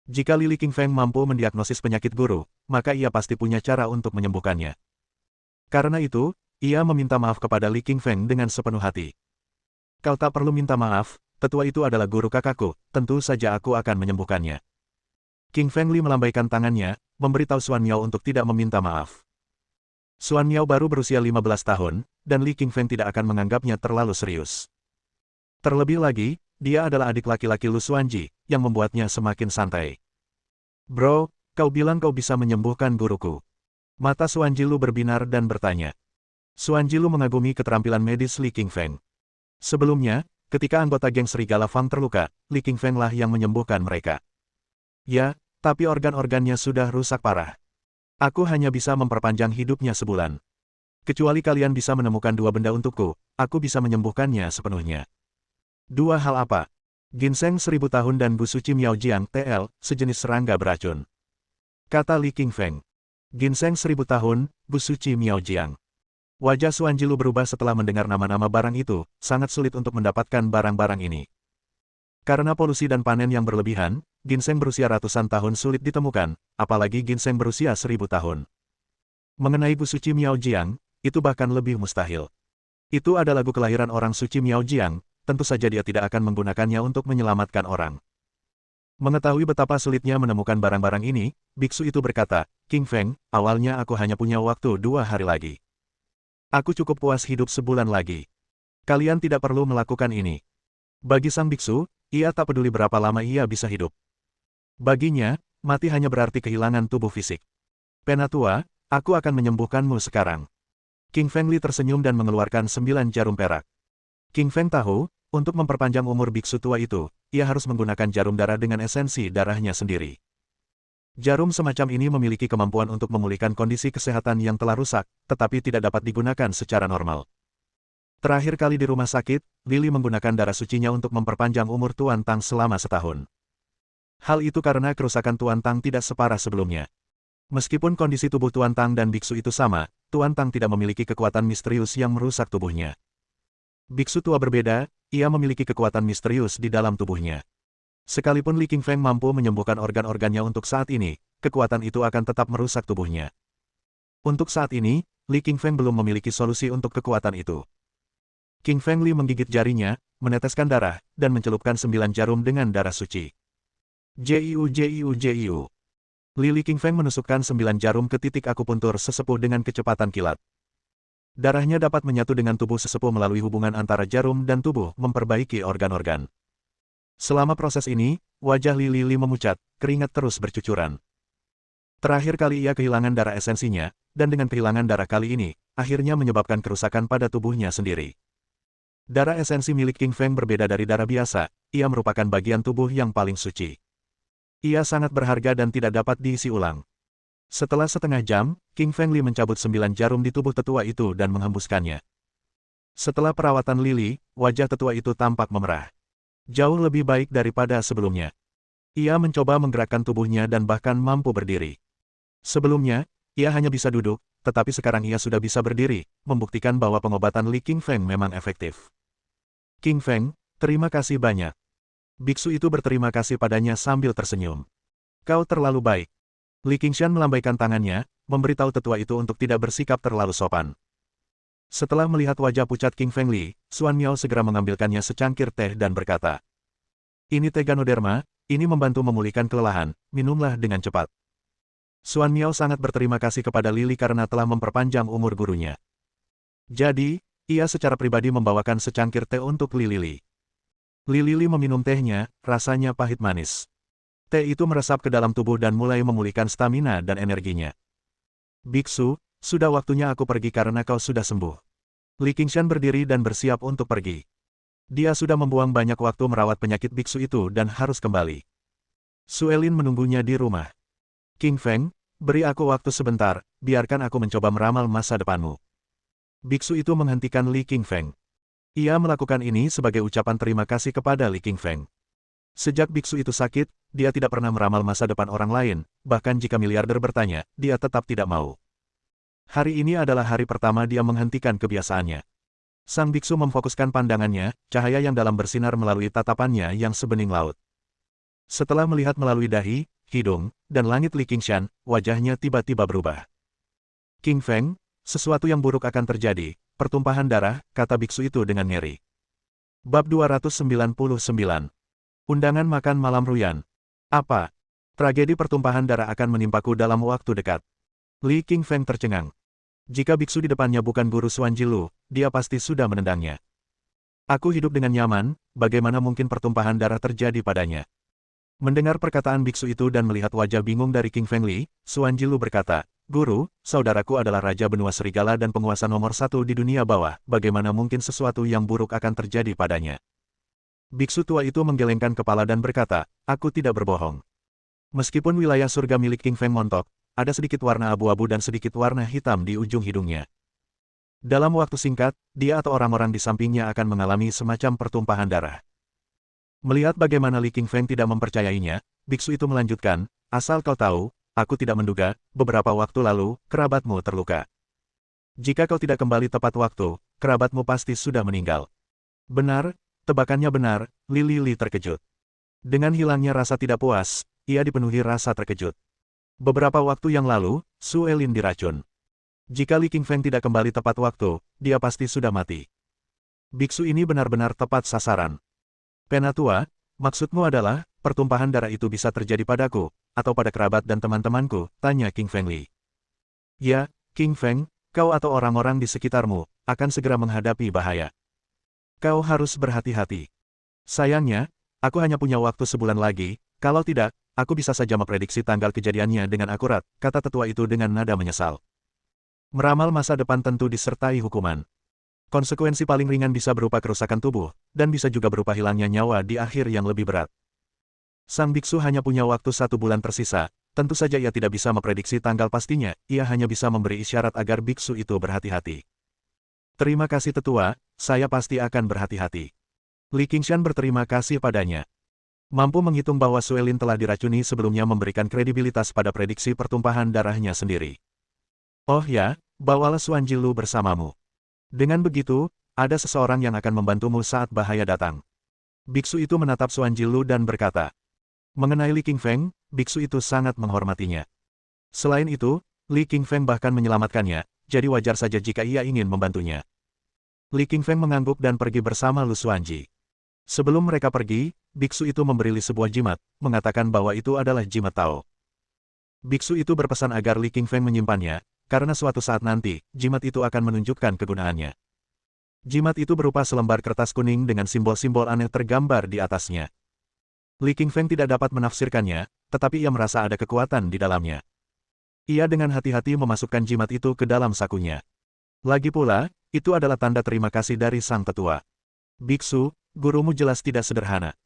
Jika Li Qingfeng mampu mendiagnosis penyakit guru, maka ia pasti punya cara untuk menyembuhkannya. Karena itu, ia meminta maaf kepada Li Qingfeng dengan sepenuh hati. Kau tak perlu minta maaf, tetua itu adalah guru kakakku, tentu saja aku akan menyembuhkannya. Qingfeng Li melambaikan tangannya, memberitahu Xuan Miao untuk tidak meminta maaf. Xuan Miao baru berusia 15 tahun, dan Li Qingfeng tidak akan menganggapnya terlalu serius. Terlebih lagi, dia adalah adik laki-laki Lu Xuanji, yang membuatnya semakin santai. Bro, kau bilang kau bisa menyembuhkan guruku. Mata Xuanji Lu berbinar dan bertanya. Xuanji Lu mengagumi keterampilan medis Li Qingfeng. Sebelumnya, ketika anggota geng Serigala Fang terluka, Li Qingfeng lah yang menyembuhkan mereka. Ya, tapi organ-organnya sudah rusak parah. Aku hanya bisa memperpanjang hidupnya sebulan. Kecuali kalian bisa menemukan dua benda untukku, aku bisa menyembuhkannya sepenuhnya. Dua hal apa? Ginseng 1000 tahun dan Busuci Miaojiang TL, sejenis serangga beracun. Kata Li Qingfeng. Ginseng 1000 tahun, Busuci Miaojiang. Wajah Xuanji Lu berubah setelah mendengar nama-nama barang itu, sangat sulit untuk mendapatkan barang-barang ini. Karena polusi dan panen yang berlebihan, ginseng berusia ratusan tahun sulit ditemukan, apalagi ginseng berusia 1000 tahun. Mengenai Busuci Miaojiang, itu bahkan lebih mustahil. Itu adalah lagu kelahiran orang suci Miaojiang, tentu saja dia tidak akan menggunakannya untuk menyelamatkan orang. Mengetahui betapa sulitnya menemukan barang-barang ini, biksu itu berkata, Qingfeng, awalnya aku hanya punya waktu 2 hari lagi. Aku cukup puas hidup sebulan lagi. Kalian tidak perlu melakukan ini. Bagi sang biksu, ia tak peduli berapa lama ia bisa hidup. Baginya, mati hanya berarti kehilangan tubuh fisik. Penatua, aku akan menyembuhkanmu sekarang. Qingfeng Li tersenyum dan mengeluarkan 9 jarum perak. Qingfeng tahu, untuk memperpanjang umur biksu tua itu, ia harus menggunakan jarum darah dengan esensi darahnya sendiri. Jarum semacam ini memiliki kemampuan untuk memulihkan kondisi kesehatan yang telah rusak, tetapi tidak dapat digunakan secara normal. Terakhir kali di rumah sakit, Lili menggunakan darah sucinya untuk memperpanjang umur Tuan Tang selama setahun. Hal itu karena kerusakan Tuan Tang tidak separah sebelumnya. Meskipun kondisi tubuh Tuan Tang dan biksu itu sama, Tuan Tang tidak memiliki kekuatan misterius yang merusak tubuhnya. Biksu tua berbeda, ia memiliki kekuatan misterius di dalam tubuhnya. Sekalipun Li Qingfeng mampu menyembuhkan organ-organnya untuk saat ini, kekuatan itu akan tetap merusak tubuhnya. Untuk saat ini, Li Qingfeng belum memiliki solusi untuk kekuatan itu. Qingfeng Li menggigit jarinya, meneteskan darah, dan mencelupkan 9 jarum dengan darah suci. Jiu. Li Qingfeng menusukkan 9 jarum ke titik akupuntur sesepuh dengan kecepatan kilat. Darahnya dapat menyatu dengan tubuh sesepuh melalui hubungan antara jarum dan tubuh, memperbaiki organ-organ. Selama proses ini, wajah Li memucat, keringat terus bercucuran. Terakhir kali ia kehilangan darah esensinya, dan dengan kehilangan darah kali ini, akhirnya menyebabkan kerusakan pada tubuhnya sendiri. Darah esensi milik Qingfeng berbeda dari darah biasa, ia merupakan bagian tubuh yang paling suci. Ia sangat berharga dan tidak dapat diisi ulang. Setelah setengah jam, Qingfeng Li mencabut 9 jarum di tubuh tetua itu dan menghembuskannya. Setelah perawatan Lili, wajah tetua itu tampak memerah. Jauh lebih baik daripada sebelumnya. Ia mencoba menggerakkan tubuhnya dan bahkan mampu berdiri. Sebelumnya, ia hanya bisa duduk, tetapi sekarang ia sudah bisa berdiri, membuktikan bahwa pengobatan Li Qingfeng memang efektif. Qingfeng, terima kasih banyak. Biksu itu berterima kasih padanya sambil tersenyum. Kau terlalu baik. Li Qingshan melambaikan tangannya, memberitahu tetua itu untuk tidak bersikap terlalu sopan. Setelah melihat wajah pucat Qingfeng Li, Xuan Miao segera mengambilkannya secangkir teh dan berkata, "Ini teh Ganoderma, ini membantu memulihkan kelelahan, minumlah dengan cepat." Xuan Miao sangat berterima kasih kepada Lili karena telah memperpanjang umur gurunya. Jadi, ia secara pribadi membawakan secangkir teh untuk Li. Li meminum tehnya, rasanya pahit manis. Teh itu meresap ke dalam tubuh dan mulai memulihkan stamina dan energinya. Biksu, sudah waktunya aku pergi karena kau sudah sembuh. Li Qingshan berdiri dan bersiap untuk pergi. Dia sudah membuang banyak waktu merawat penyakit biksu itu dan harus kembali. Suelin menunggunya di rumah. Qingfeng, beri aku waktu sebentar, biarkan aku mencoba meramal masa depanmu. Biksu itu menghentikan Li Qingfeng. Ia melakukan ini sebagai ucapan terima kasih kepada Li Qingfeng. Sejak biksu itu sakit, dia tidak pernah meramal masa depan orang lain, bahkan jika miliarder bertanya, dia tetap tidak mau. Hari ini adalah hari pertama dia menghentikan kebiasaannya. Sang biksu memfokuskan pandangannya, cahaya yang dalam bersinar melalui tatapannya yang sebening laut. Setelah melihat melalui dahi, hidung, dan langit Li Qingshan, wajahnya tiba-tiba berubah. King Feng, sesuatu yang buruk akan terjadi, pertumpahan darah, kata biksu itu dengan ngeri. Bab 299. Undangan makan malam Ruyan. Apa? Tragedi pertumpahan darah akan menimpaku dalam waktu dekat. Li Qingfeng tercengang. Jika biksu di depannya bukan guru Xuan Jilu, dia pasti sudah menendangnya. Aku hidup dengan nyaman, bagaimana mungkin pertumpahan darah terjadi padanya? Mendengar perkataan biksu itu dan melihat wajah bingung dari King Feng Li, Xuan Jilu berkata, Guru, saudaraku adalah Raja Benua Serigala dan penguasa nomor 1 di dunia bawah, bagaimana mungkin sesuatu yang buruk akan terjadi padanya? Biksu tua itu menggelengkan kepala dan berkata, aku tidak berbohong. Meskipun wilayah surga milik King Feng montok, ada sedikit warna abu-abu dan sedikit warna hitam di ujung hidungnya. Dalam waktu singkat, dia atau orang-orang di sampingnya akan mengalami semacam pertumpahan darah. Melihat bagaimana Li Qingfeng tidak mempercayainya, biksu itu melanjutkan, asal kau tahu, aku tidak menduga, beberapa waktu lalu, kerabatmu terluka. Jika kau tidak kembali tepat waktu, kerabatmu pasti sudah meninggal. Benar, tebakannya benar, Li terkejut. Dengan hilangnya rasa tidak puas, ia dipenuhi rasa terkejut. Beberapa waktu yang lalu, Su Elin diracun. Jika Li Qingfeng tidak kembali tepat waktu, dia pasti sudah mati. Biksu ini benar-benar tepat sasaran. Penatua, maksudmu adalah, pertumpahan darah itu bisa terjadi padaku, atau pada kerabat dan teman-temanku, tanya King Feng Li. Ya, King Feng, kau atau orang-orang di sekitarmu, akan segera menghadapi bahaya. Kau harus berhati-hati. Sayangnya, aku hanya punya waktu sebulan lagi, kalau tidak, aku bisa saja memprediksi tanggal kejadiannya dengan akurat, kata tetua itu dengan nada menyesal. Meramal masa depan tentu disertai hukuman. Konsekuensi paling ringan bisa berupa kerusakan tubuh, dan bisa juga berupa hilangnya nyawa di akhir yang lebih berat. Sang biksu hanya punya waktu 1 bulan tersisa, tentu saja ia tidak bisa memprediksi tanggal pastinya, ia hanya bisa memberi isyarat agar biksu itu berhati-hati. Terima kasih tetua, saya pasti akan berhati-hati. Li Qingshan berterima kasih padanya. Mampu menghitung bahwa Su Elin telah diracuni sebelumnya memberikan kredibilitas pada prediksi pertumpahan darahnya sendiri. Oh ya, bawalah Xuan Jilu bersamamu. Dengan begitu, ada seseorang yang akan membantumu saat bahaya datang. Biksu itu menatap Xuan Jilu dan berkata. Mengenai Li Qingfeng, biksu itu sangat menghormatinya. Selain itu, Li Qingfeng bahkan menyelamatkannya, jadi wajar saja jika ia ingin membantunya. Li Qingfeng mengangguk dan pergi bersama Lu Xuanji. Sebelum mereka pergi, biksu itu memberi Li sebuah jimat, mengatakan bahwa itu adalah jimat Tao. Biksu itu berpesan agar Li Qingfeng menyimpannya, karena suatu saat nanti, jimat itu akan menunjukkan kegunaannya. Jimat itu berupa selembar kertas kuning dengan simbol-simbol aneh tergambar di atasnya. Li Qingfeng tidak dapat menafsirkannya, tetapi ia merasa ada kekuatan di dalamnya. Ia dengan hati-hati memasukkan jimat itu ke dalam sakunya. Lagi pula, itu adalah tanda terima kasih dari sang tetua. Biksu, gurumu jelas tidak sederhana.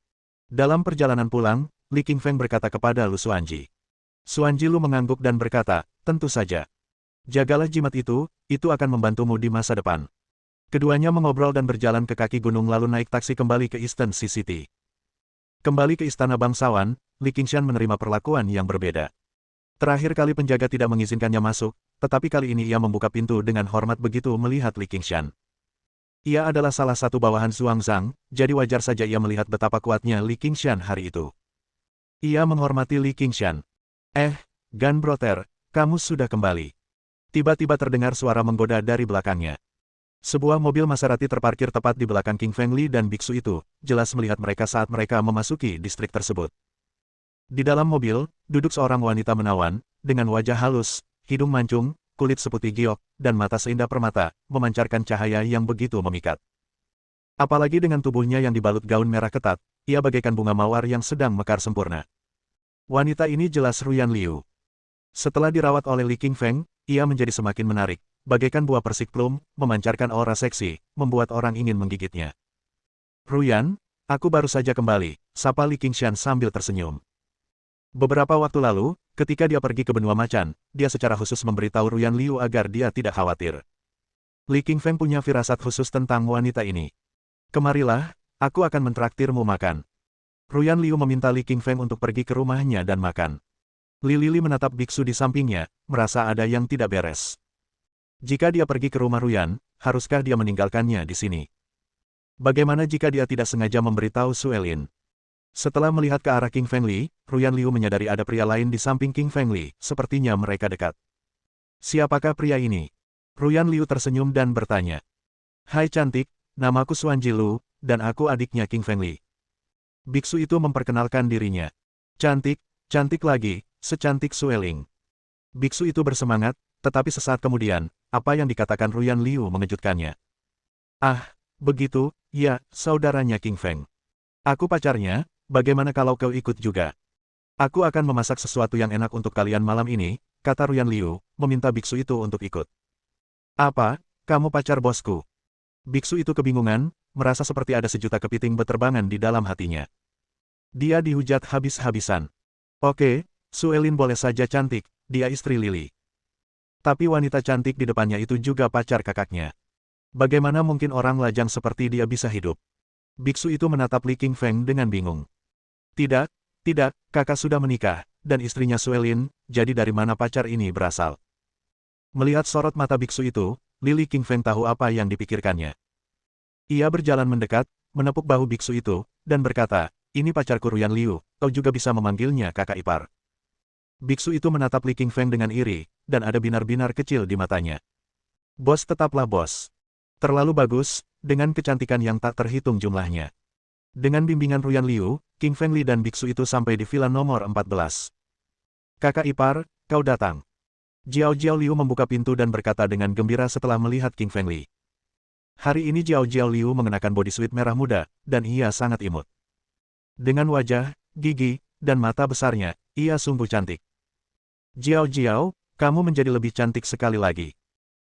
Dalam perjalanan pulang, Li Qingfeng berkata kepada Lu Xuanji. Xuanji Lu mengangguk dan berkata, tentu saja. Jagalah jimat itu akan membantumu di masa depan. Keduanya mengobrol dan berjalan ke kaki gunung lalu naik taksi kembali ke Eastern Sea City. Kembali ke istana bangsawan, Li Qingshan menerima perlakuan yang berbeda. Terakhir kali penjaga tidak mengizinkannya masuk, tetapi kali ini ia membuka pintu dengan hormat begitu melihat Li Qingshan. Ia adalah salah satu bawahan Xuanzang, jadi wajar saja ia melihat betapa kuatnya Li Qingshan hari itu. Ia menghormati Li Qingshan. Gan Broter, kamu sudah kembali. Tiba-tiba terdengar suara menggoda dari belakangnya. Sebuah mobil Maserati terparkir tepat di belakang King Feng Li dan biksu itu, jelas melihat mereka saat mereka memasuki distrik tersebut. Di dalam mobil, duduk seorang wanita menawan, dengan wajah halus, hidung mancung, kulit seputih giok, dan mata seindah permata, memancarkan cahaya yang begitu memikat. Apalagi dengan tubuhnya yang dibalut gaun merah ketat, ia bagaikan bunga mawar yang sedang mekar sempurna. Wanita ini jelas Ruyan Liu. Setelah dirawat oleh Li Qingfeng, ia menjadi semakin menarik, bagaikan buah persik plum, memancarkan aura seksi, membuat orang ingin menggigitnya. Ruyan, aku baru saja kembali, sapa Li Qingshan sambil tersenyum. Beberapa waktu lalu, ketika dia pergi ke benua macan, dia secara khusus memberitahu Ruyan Liu agar dia tidak khawatir. Li Qingfeng punya firasat khusus tentang wanita ini. Kemarilah, aku akan mentraktirmu makan. Ruyan Liu meminta Li Qingfeng untuk pergi ke rumahnya dan makan. Li Lili menatap biksu di sampingnya, merasa ada yang tidak beres. Jika dia pergi ke rumah Ruyan, haruskah dia meninggalkannya di sini? Bagaimana jika dia tidak sengaja memberitahu Su Elin? Setelah melihat ke arah King Feng Li, Ruyan Liu menyadari ada pria lain di samping King Feng Li, sepertinya mereka dekat. Siapakah pria ini? Ruyan Liu tersenyum dan bertanya. Hai cantik, namaku Xuan Jilu, dan aku adiknya King Feng Li. Biksu itu memperkenalkan dirinya. Cantik, cantik lagi, secantik Su Eling. Biksu itu bersemangat, tetapi sesaat kemudian, apa yang dikatakan Ruyan Liu mengejutkannya. Ah, begitu, ya, saudaranya King Feng. Aku pacarnya, bagaimana kalau kau ikut juga? Aku akan memasak sesuatu yang enak untuk kalian malam ini, kata Ruyan Liu, meminta biksu itu untuk ikut. Apa, kamu pacar bosku? Biksu itu kebingungan, merasa seperti ada sejuta kepiting berterbangan di dalam hatinya. Dia dihujat habis-habisan. Oke, Su Elin boleh saja cantik, dia istri Lili. Tapi wanita cantik di depannya itu juga pacar kakaknya. Bagaimana mungkin orang lajang seperti dia bisa hidup? Biksu itu menatap Li Qingfeng dengan bingung. Tidak, tidak, kakak sudah menikah, dan istrinya Su Elin, jadi dari mana pacar ini berasal? Melihat sorot mata biksu itu, Li Qingfeng tahu apa yang dipikirkannya. Ia berjalan mendekat, menepuk bahu biksu itu, dan berkata, ini pacarku Ruyan Liu, kau juga bisa memanggilnya kakak ipar. Biksu itu menatap Li Qingfeng dengan iri, dan ada binar-binar kecil di matanya. Bos tetaplah bos. Terlalu bagus, dengan kecantikan yang tak terhitung jumlahnya. Dengan bimbingan Ruyan Liu, King Feng Li dan biksu itu sampai di villa nomor 14. Kakak ipar, kau datang. Jiao Liu membuka pintu dan berkata dengan gembira setelah melihat King Feng Li. Hari ini Jiao Liu mengenakan bodysuit merah muda, dan ia sangat imut. Dengan wajah, gigi, dan mata besarnya, ia sungguh cantik. Jiao, kamu menjadi lebih cantik sekali lagi.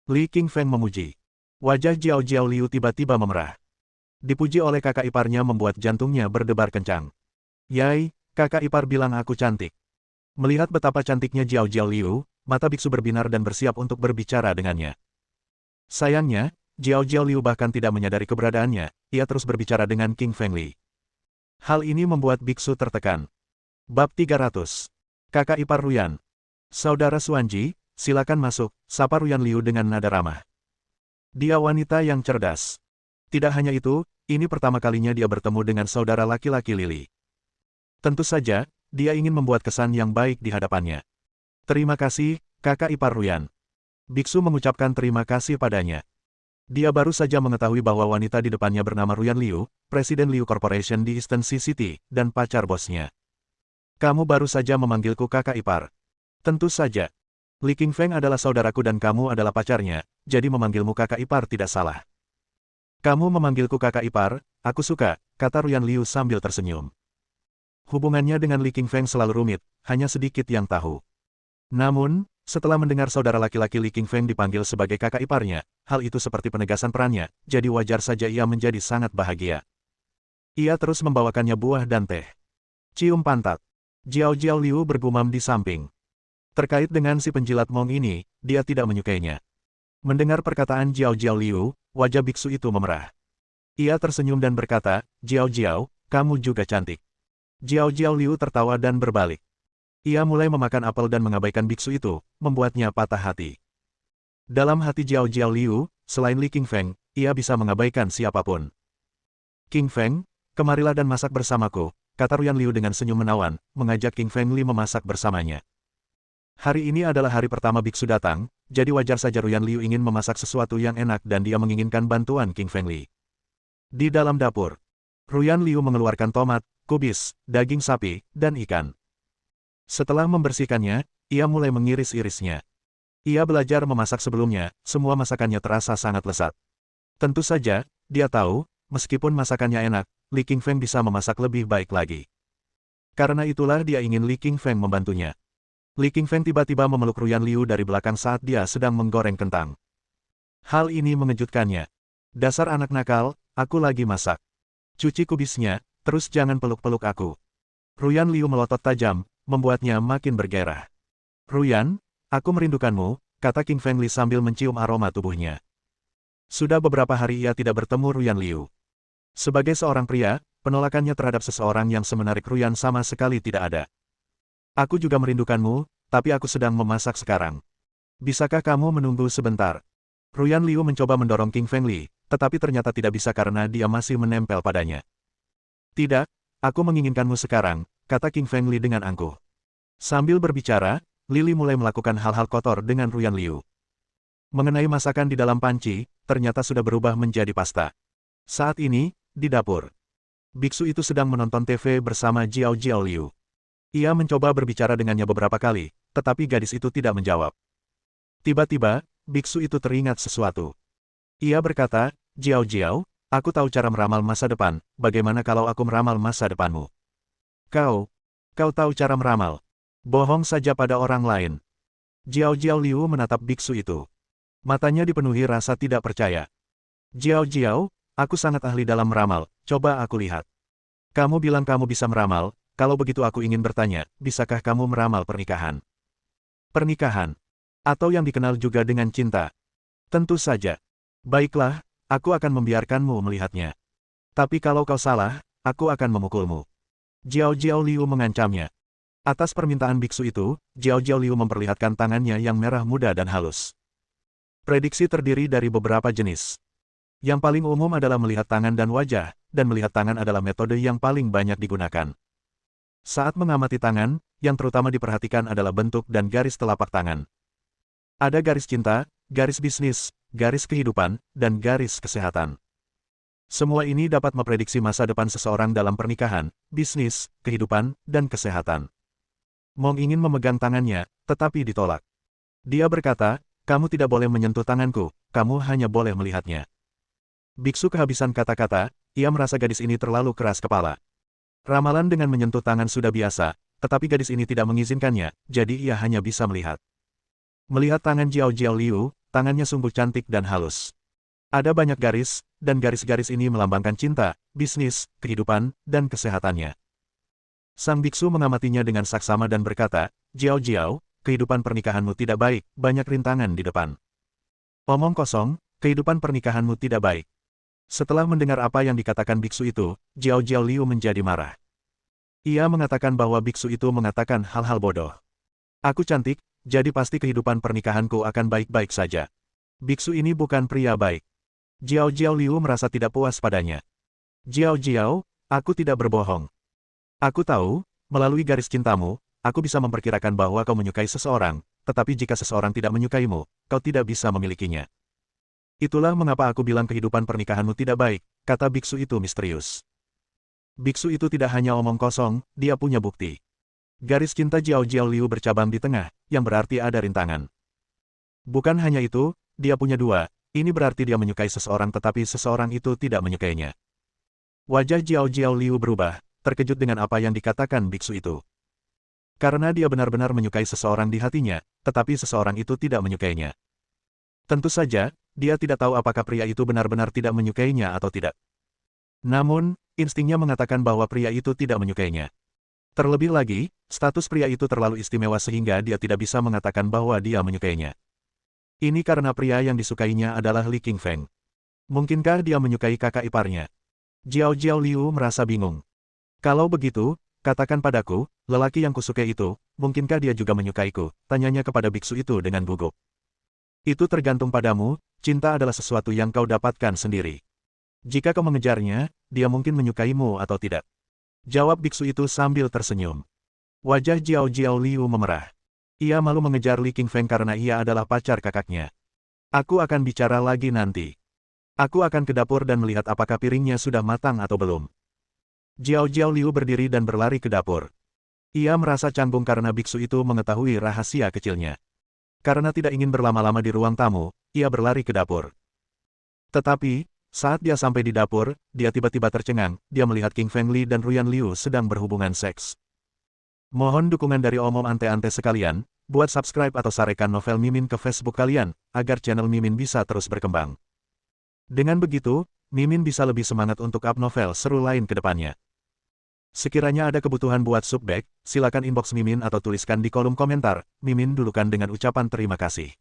Li Qingfeng memuji. Wajah Jiao Liu tiba-tiba memerah. Dipuji oleh kakak iparnya membuat jantungnya berdebar kencang. Yai, kakak ipar bilang aku cantik. Melihat betapa cantiknya Jiao Liu, mata biksu berbinar dan bersiap untuk berbicara dengannya. Sayangnya, Jiao Liu bahkan tidak menyadari keberadaannya, ia terus berbicara dengan King Feng Li. Hal ini membuat biksu tertekan. Bab 300. Kakak ipar Ruyan. Saudara Xuanji, silakan masuk, sapa Ruyan Liu dengan nada ramah. Dia wanita yang cerdas. Tidak hanya itu, ini pertama kalinya dia bertemu dengan saudara laki-laki Lili. Tentu saja, dia ingin membuat kesan yang baik di hadapannya. Terima kasih, kakak ipar Ruyan. Biksu mengucapkan terima kasih padanya. Dia baru saja mengetahui bahwa wanita di depannya bernama Ruyan Liu, Presiden Liu Corporation di Eastern Sea City, dan pacar bosnya. Kamu baru saja memanggilku kakak ipar. Tentu saja. Li Qingfeng adalah saudaraku dan kamu adalah pacarnya, jadi memanggilmu kakak ipar tidak salah. Kamu memanggilku kakak ipar, aku suka, kata Ruyan Liu sambil tersenyum. Hubungannya dengan Li Qingfeng selalu rumit, hanya sedikit yang tahu. Namun, setelah mendengar saudara laki-laki Li Qingfeng dipanggil sebagai kakak iparnya, hal itu seperti penegasan perannya, jadi wajar saja ia menjadi sangat bahagia. Ia terus membawakannya buah dan teh. Cium pantat. Jiao Liu bergumam di samping. Terkait dengan si penjilat Mong ini, dia tidak menyukainya. Mendengar perkataan Jiao Liu, wajah biksu itu memerah. Ia tersenyum dan berkata, Jiao, kamu juga cantik. Jiao Liu tertawa dan berbalik. Ia mulai memakan apel dan mengabaikan biksu itu, membuatnya patah hati. Dalam hati Jiao Liu, selain Li Qingfeng, ia bisa mengabaikan siapapun. King Feng, kemarilah dan masak bersamaku, kata Ruyan Liu dengan senyum menawan, mengajak King Feng Li memasak bersamanya. Hari ini adalah hari pertama biksu datang, jadi wajar saja Ruyan Liu ingin memasak sesuatu yang enak dan dia menginginkan bantuan King Feng Li. Di dalam dapur, Ruyan Liu mengeluarkan tomat, kubis, daging sapi, dan ikan. Setelah membersihkannya, ia mulai mengiris-irisnya. Ia belajar memasak sebelumnya, semua masakannya terasa sangat lezat. Tentu saja, dia tahu, meskipun masakannya enak, Li Qingfeng bisa memasak lebih baik lagi. Karena itulah dia ingin Li Qingfeng membantunya. Li Qingfeng tiba-tiba memeluk Ruyan Liu dari belakang saat dia sedang menggoreng kentang. Hal ini mengejutkannya. Dasar anak nakal, aku lagi masak. Cuci kubisnya, terus jangan peluk-peluk aku. Ruyan Liu melotot tajam, membuatnya makin bergairah. Ruyan, aku merindukanmu, kata King Feng Li sambil mencium aroma tubuhnya. Sudah beberapa hari ia tidak bertemu Ruyan Liu. Sebagai seorang pria, penolakannya terhadap seseorang yang semenarik Ruyan sama sekali tidak ada. Aku juga merindukanmu, tapi aku sedang memasak sekarang. Bisakah kamu menunggu sebentar? Ruyan Liu mencoba mendorong King Fengli, tetapi ternyata tidak bisa karena dia masih menempel padanya. Tidak, aku menginginkanmu sekarang, kata King Fengli dengan angkuh. Sambil berbicara, Lily mulai melakukan hal-hal kotor dengan Ruyan Liu. Mengenai masakan di dalam panci, ternyata sudah berubah menjadi pasta. Saat ini, di dapur, biksu itu sedang menonton TV bersama Jiao Jiao Liu. Ia mencoba berbicara dengannya beberapa kali, tetapi gadis itu tidak menjawab. Tiba-tiba, biksu itu teringat sesuatu. Ia berkata, Jiao Jiao, aku tahu cara meramal masa depan, bagaimana kalau aku meramal masa depanmu? Kau tahu cara meramal. Bohong saja pada orang lain. Jiao Jiao Liu menatap biksu itu. Matanya dipenuhi rasa tidak percaya. Jiao Jiao, aku sangat ahli dalam meramal, coba aku lihat. Kamu bilang kamu bisa meramal, kalau begitu aku ingin bertanya, bisakah kamu meramal pernikahan? Pernikahan? Atau yang dikenal juga dengan cinta? Tentu saja. Baiklah, aku akan membiarkanmu melihatnya. Tapi kalau kau salah, aku akan memukulmu. Jiao Jiao Liu mengancamnya. Atas permintaan biksu itu, Jiao Jiao Liu memperlihatkan tangannya yang merah muda dan halus. Prediksi terdiri dari beberapa jenis. Yang paling umum adalah melihat tangan dan wajah, dan melihat tangan adalah metode yang paling banyak digunakan. Saat mengamati tangan, yang terutama diperhatikan adalah bentuk dan garis telapak tangan. Ada garis cinta, garis bisnis, garis kehidupan, dan garis kesehatan. Semua ini dapat memprediksi masa depan seseorang dalam pernikahan, bisnis, kehidupan, dan kesehatan. Mong ingin memegang tangannya, tetapi ditolak. Dia berkata, kamu tidak boleh menyentuh tanganku, kamu hanya boleh melihatnya. Biksu kehabisan kata-kata, ia merasa gadis ini terlalu keras kepala. Ramalan dengan menyentuh tangan sudah biasa, tetapi gadis ini tidak mengizinkannya, jadi ia hanya bisa melihat. Melihat tangan Jiao Jiao Liu, tangannya sungguh cantik dan halus. Ada banyak garis, dan garis-garis ini melambangkan cinta, bisnis, kehidupan, dan kesehatannya. Sang biksu mengamatinya dengan saksama dan berkata, Jiao Jiao, kehidupan pernikahanmu tidak baik, banyak rintangan di depan. Omong kosong, kehidupan pernikahanmu tidak baik. Setelah mendengar apa yang dikatakan biksu itu, Jiao Jiao Liu menjadi marah. Ia mengatakan bahwa biksu itu mengatakan hal-hal bodoh. Aku cantik, jadi pasti kehidupan pernikahanku akan baik-baik saja. Biksu ini bukan pria baik. Jiao Jiao Liu merasa tidak puas padanya. Jiao Jiao, aku tidak berbohong. Aku tahu, melalui garis cintamu, aku bisa memperkirakan bahwa kau menyukai seseorang, tetapi jika seseorang tidak menyukaimu, kau tidak bisa memilikinya. Itulah mengapa aku bilang kehidupan pernikahanmu tidak baik, kata biksu itu misterius. Biksu itu tidak hanya omong kosong, dia punya bukti. Garis cinta Jiao Jiao Liu bercabang di tengah, yang berarti ada rintangan. Bukan hanya itu, dia punya dua, ini berarti dia menyukai seseorang tetapi seseorang itu tidak menyukainya. Wajah Jiao Jiao Liu berubah, terkejut dengan apa yang dikatakan biksu itu. Karena dia benar-benar menyukai seseorang di hatinya, tetapi seseorang itu tidak menyukainya. Tentu saja, dia tidak tahu apakah pria itu benar-benar tidak menyukainya atau tidak. Namun, instingnya mengatakan bahwa pria itu tidak menyukainya. Terlebih lagi, status pria itu terlalu istimewa sehingga dia tidak bisa mengatakan bahwa dia menyukainya. Ini karena pria yang disukainya adalah Li Qingfeng. Mungkinkah dia menyukai kakak iparnya? Jiao Jiao Liu merasa bingung. Kalau begitu, katakan padaku, lelaki yang kusukai itu, mungkinkah dia juga menyukaiku? Tanyanya kepada biksu itu dengan gugup. Itu tergantung padamu, cinta adalah sesuatu yang kau dapatkan sendiri. Jika kau mengejarnya, dia mungkin menyukaimu atau tidak. Jawab biksu itu sambil tersenyum. Wajah Jiao Jiao Liu memerah. Ia malu mengejar Li Qingfeng karena ia adalah pacar kakaknya. Aku akan bicara lagi nanti. Aku akan ke dapur dan melihat apakah piringnya sudah matang atau belum. Jiao Jiao Liu berdiri dan berlari ke dapur. Ia merasa canggung karena biksu itu mengetahui rahasia kecilnya. Karena tidak ingin berlama-lama di ruang tamu, ia berlari ke dapur. Tetapi, saat dia sampai di dapur, dia tiba-tiba tercengang, dia melihat King Fengli dan Ruyan Liu sedang berhubungan seks. Mohon dukungan dari omom ante-ante sekalian, buat subscribe atau sarekan novel Mimin ke Facebook kalian, agar channel Mimin bisa terus berkembang. Dengan begitu, Mimin bisa lebih semangat untuk up novel seru lain ke depannya. Sekiranya ada kebutuhan buat subback, silakan inbox Mimin atau tuliskan di kolom komentar, Mimin dulukan dengan ucapan terima kasih.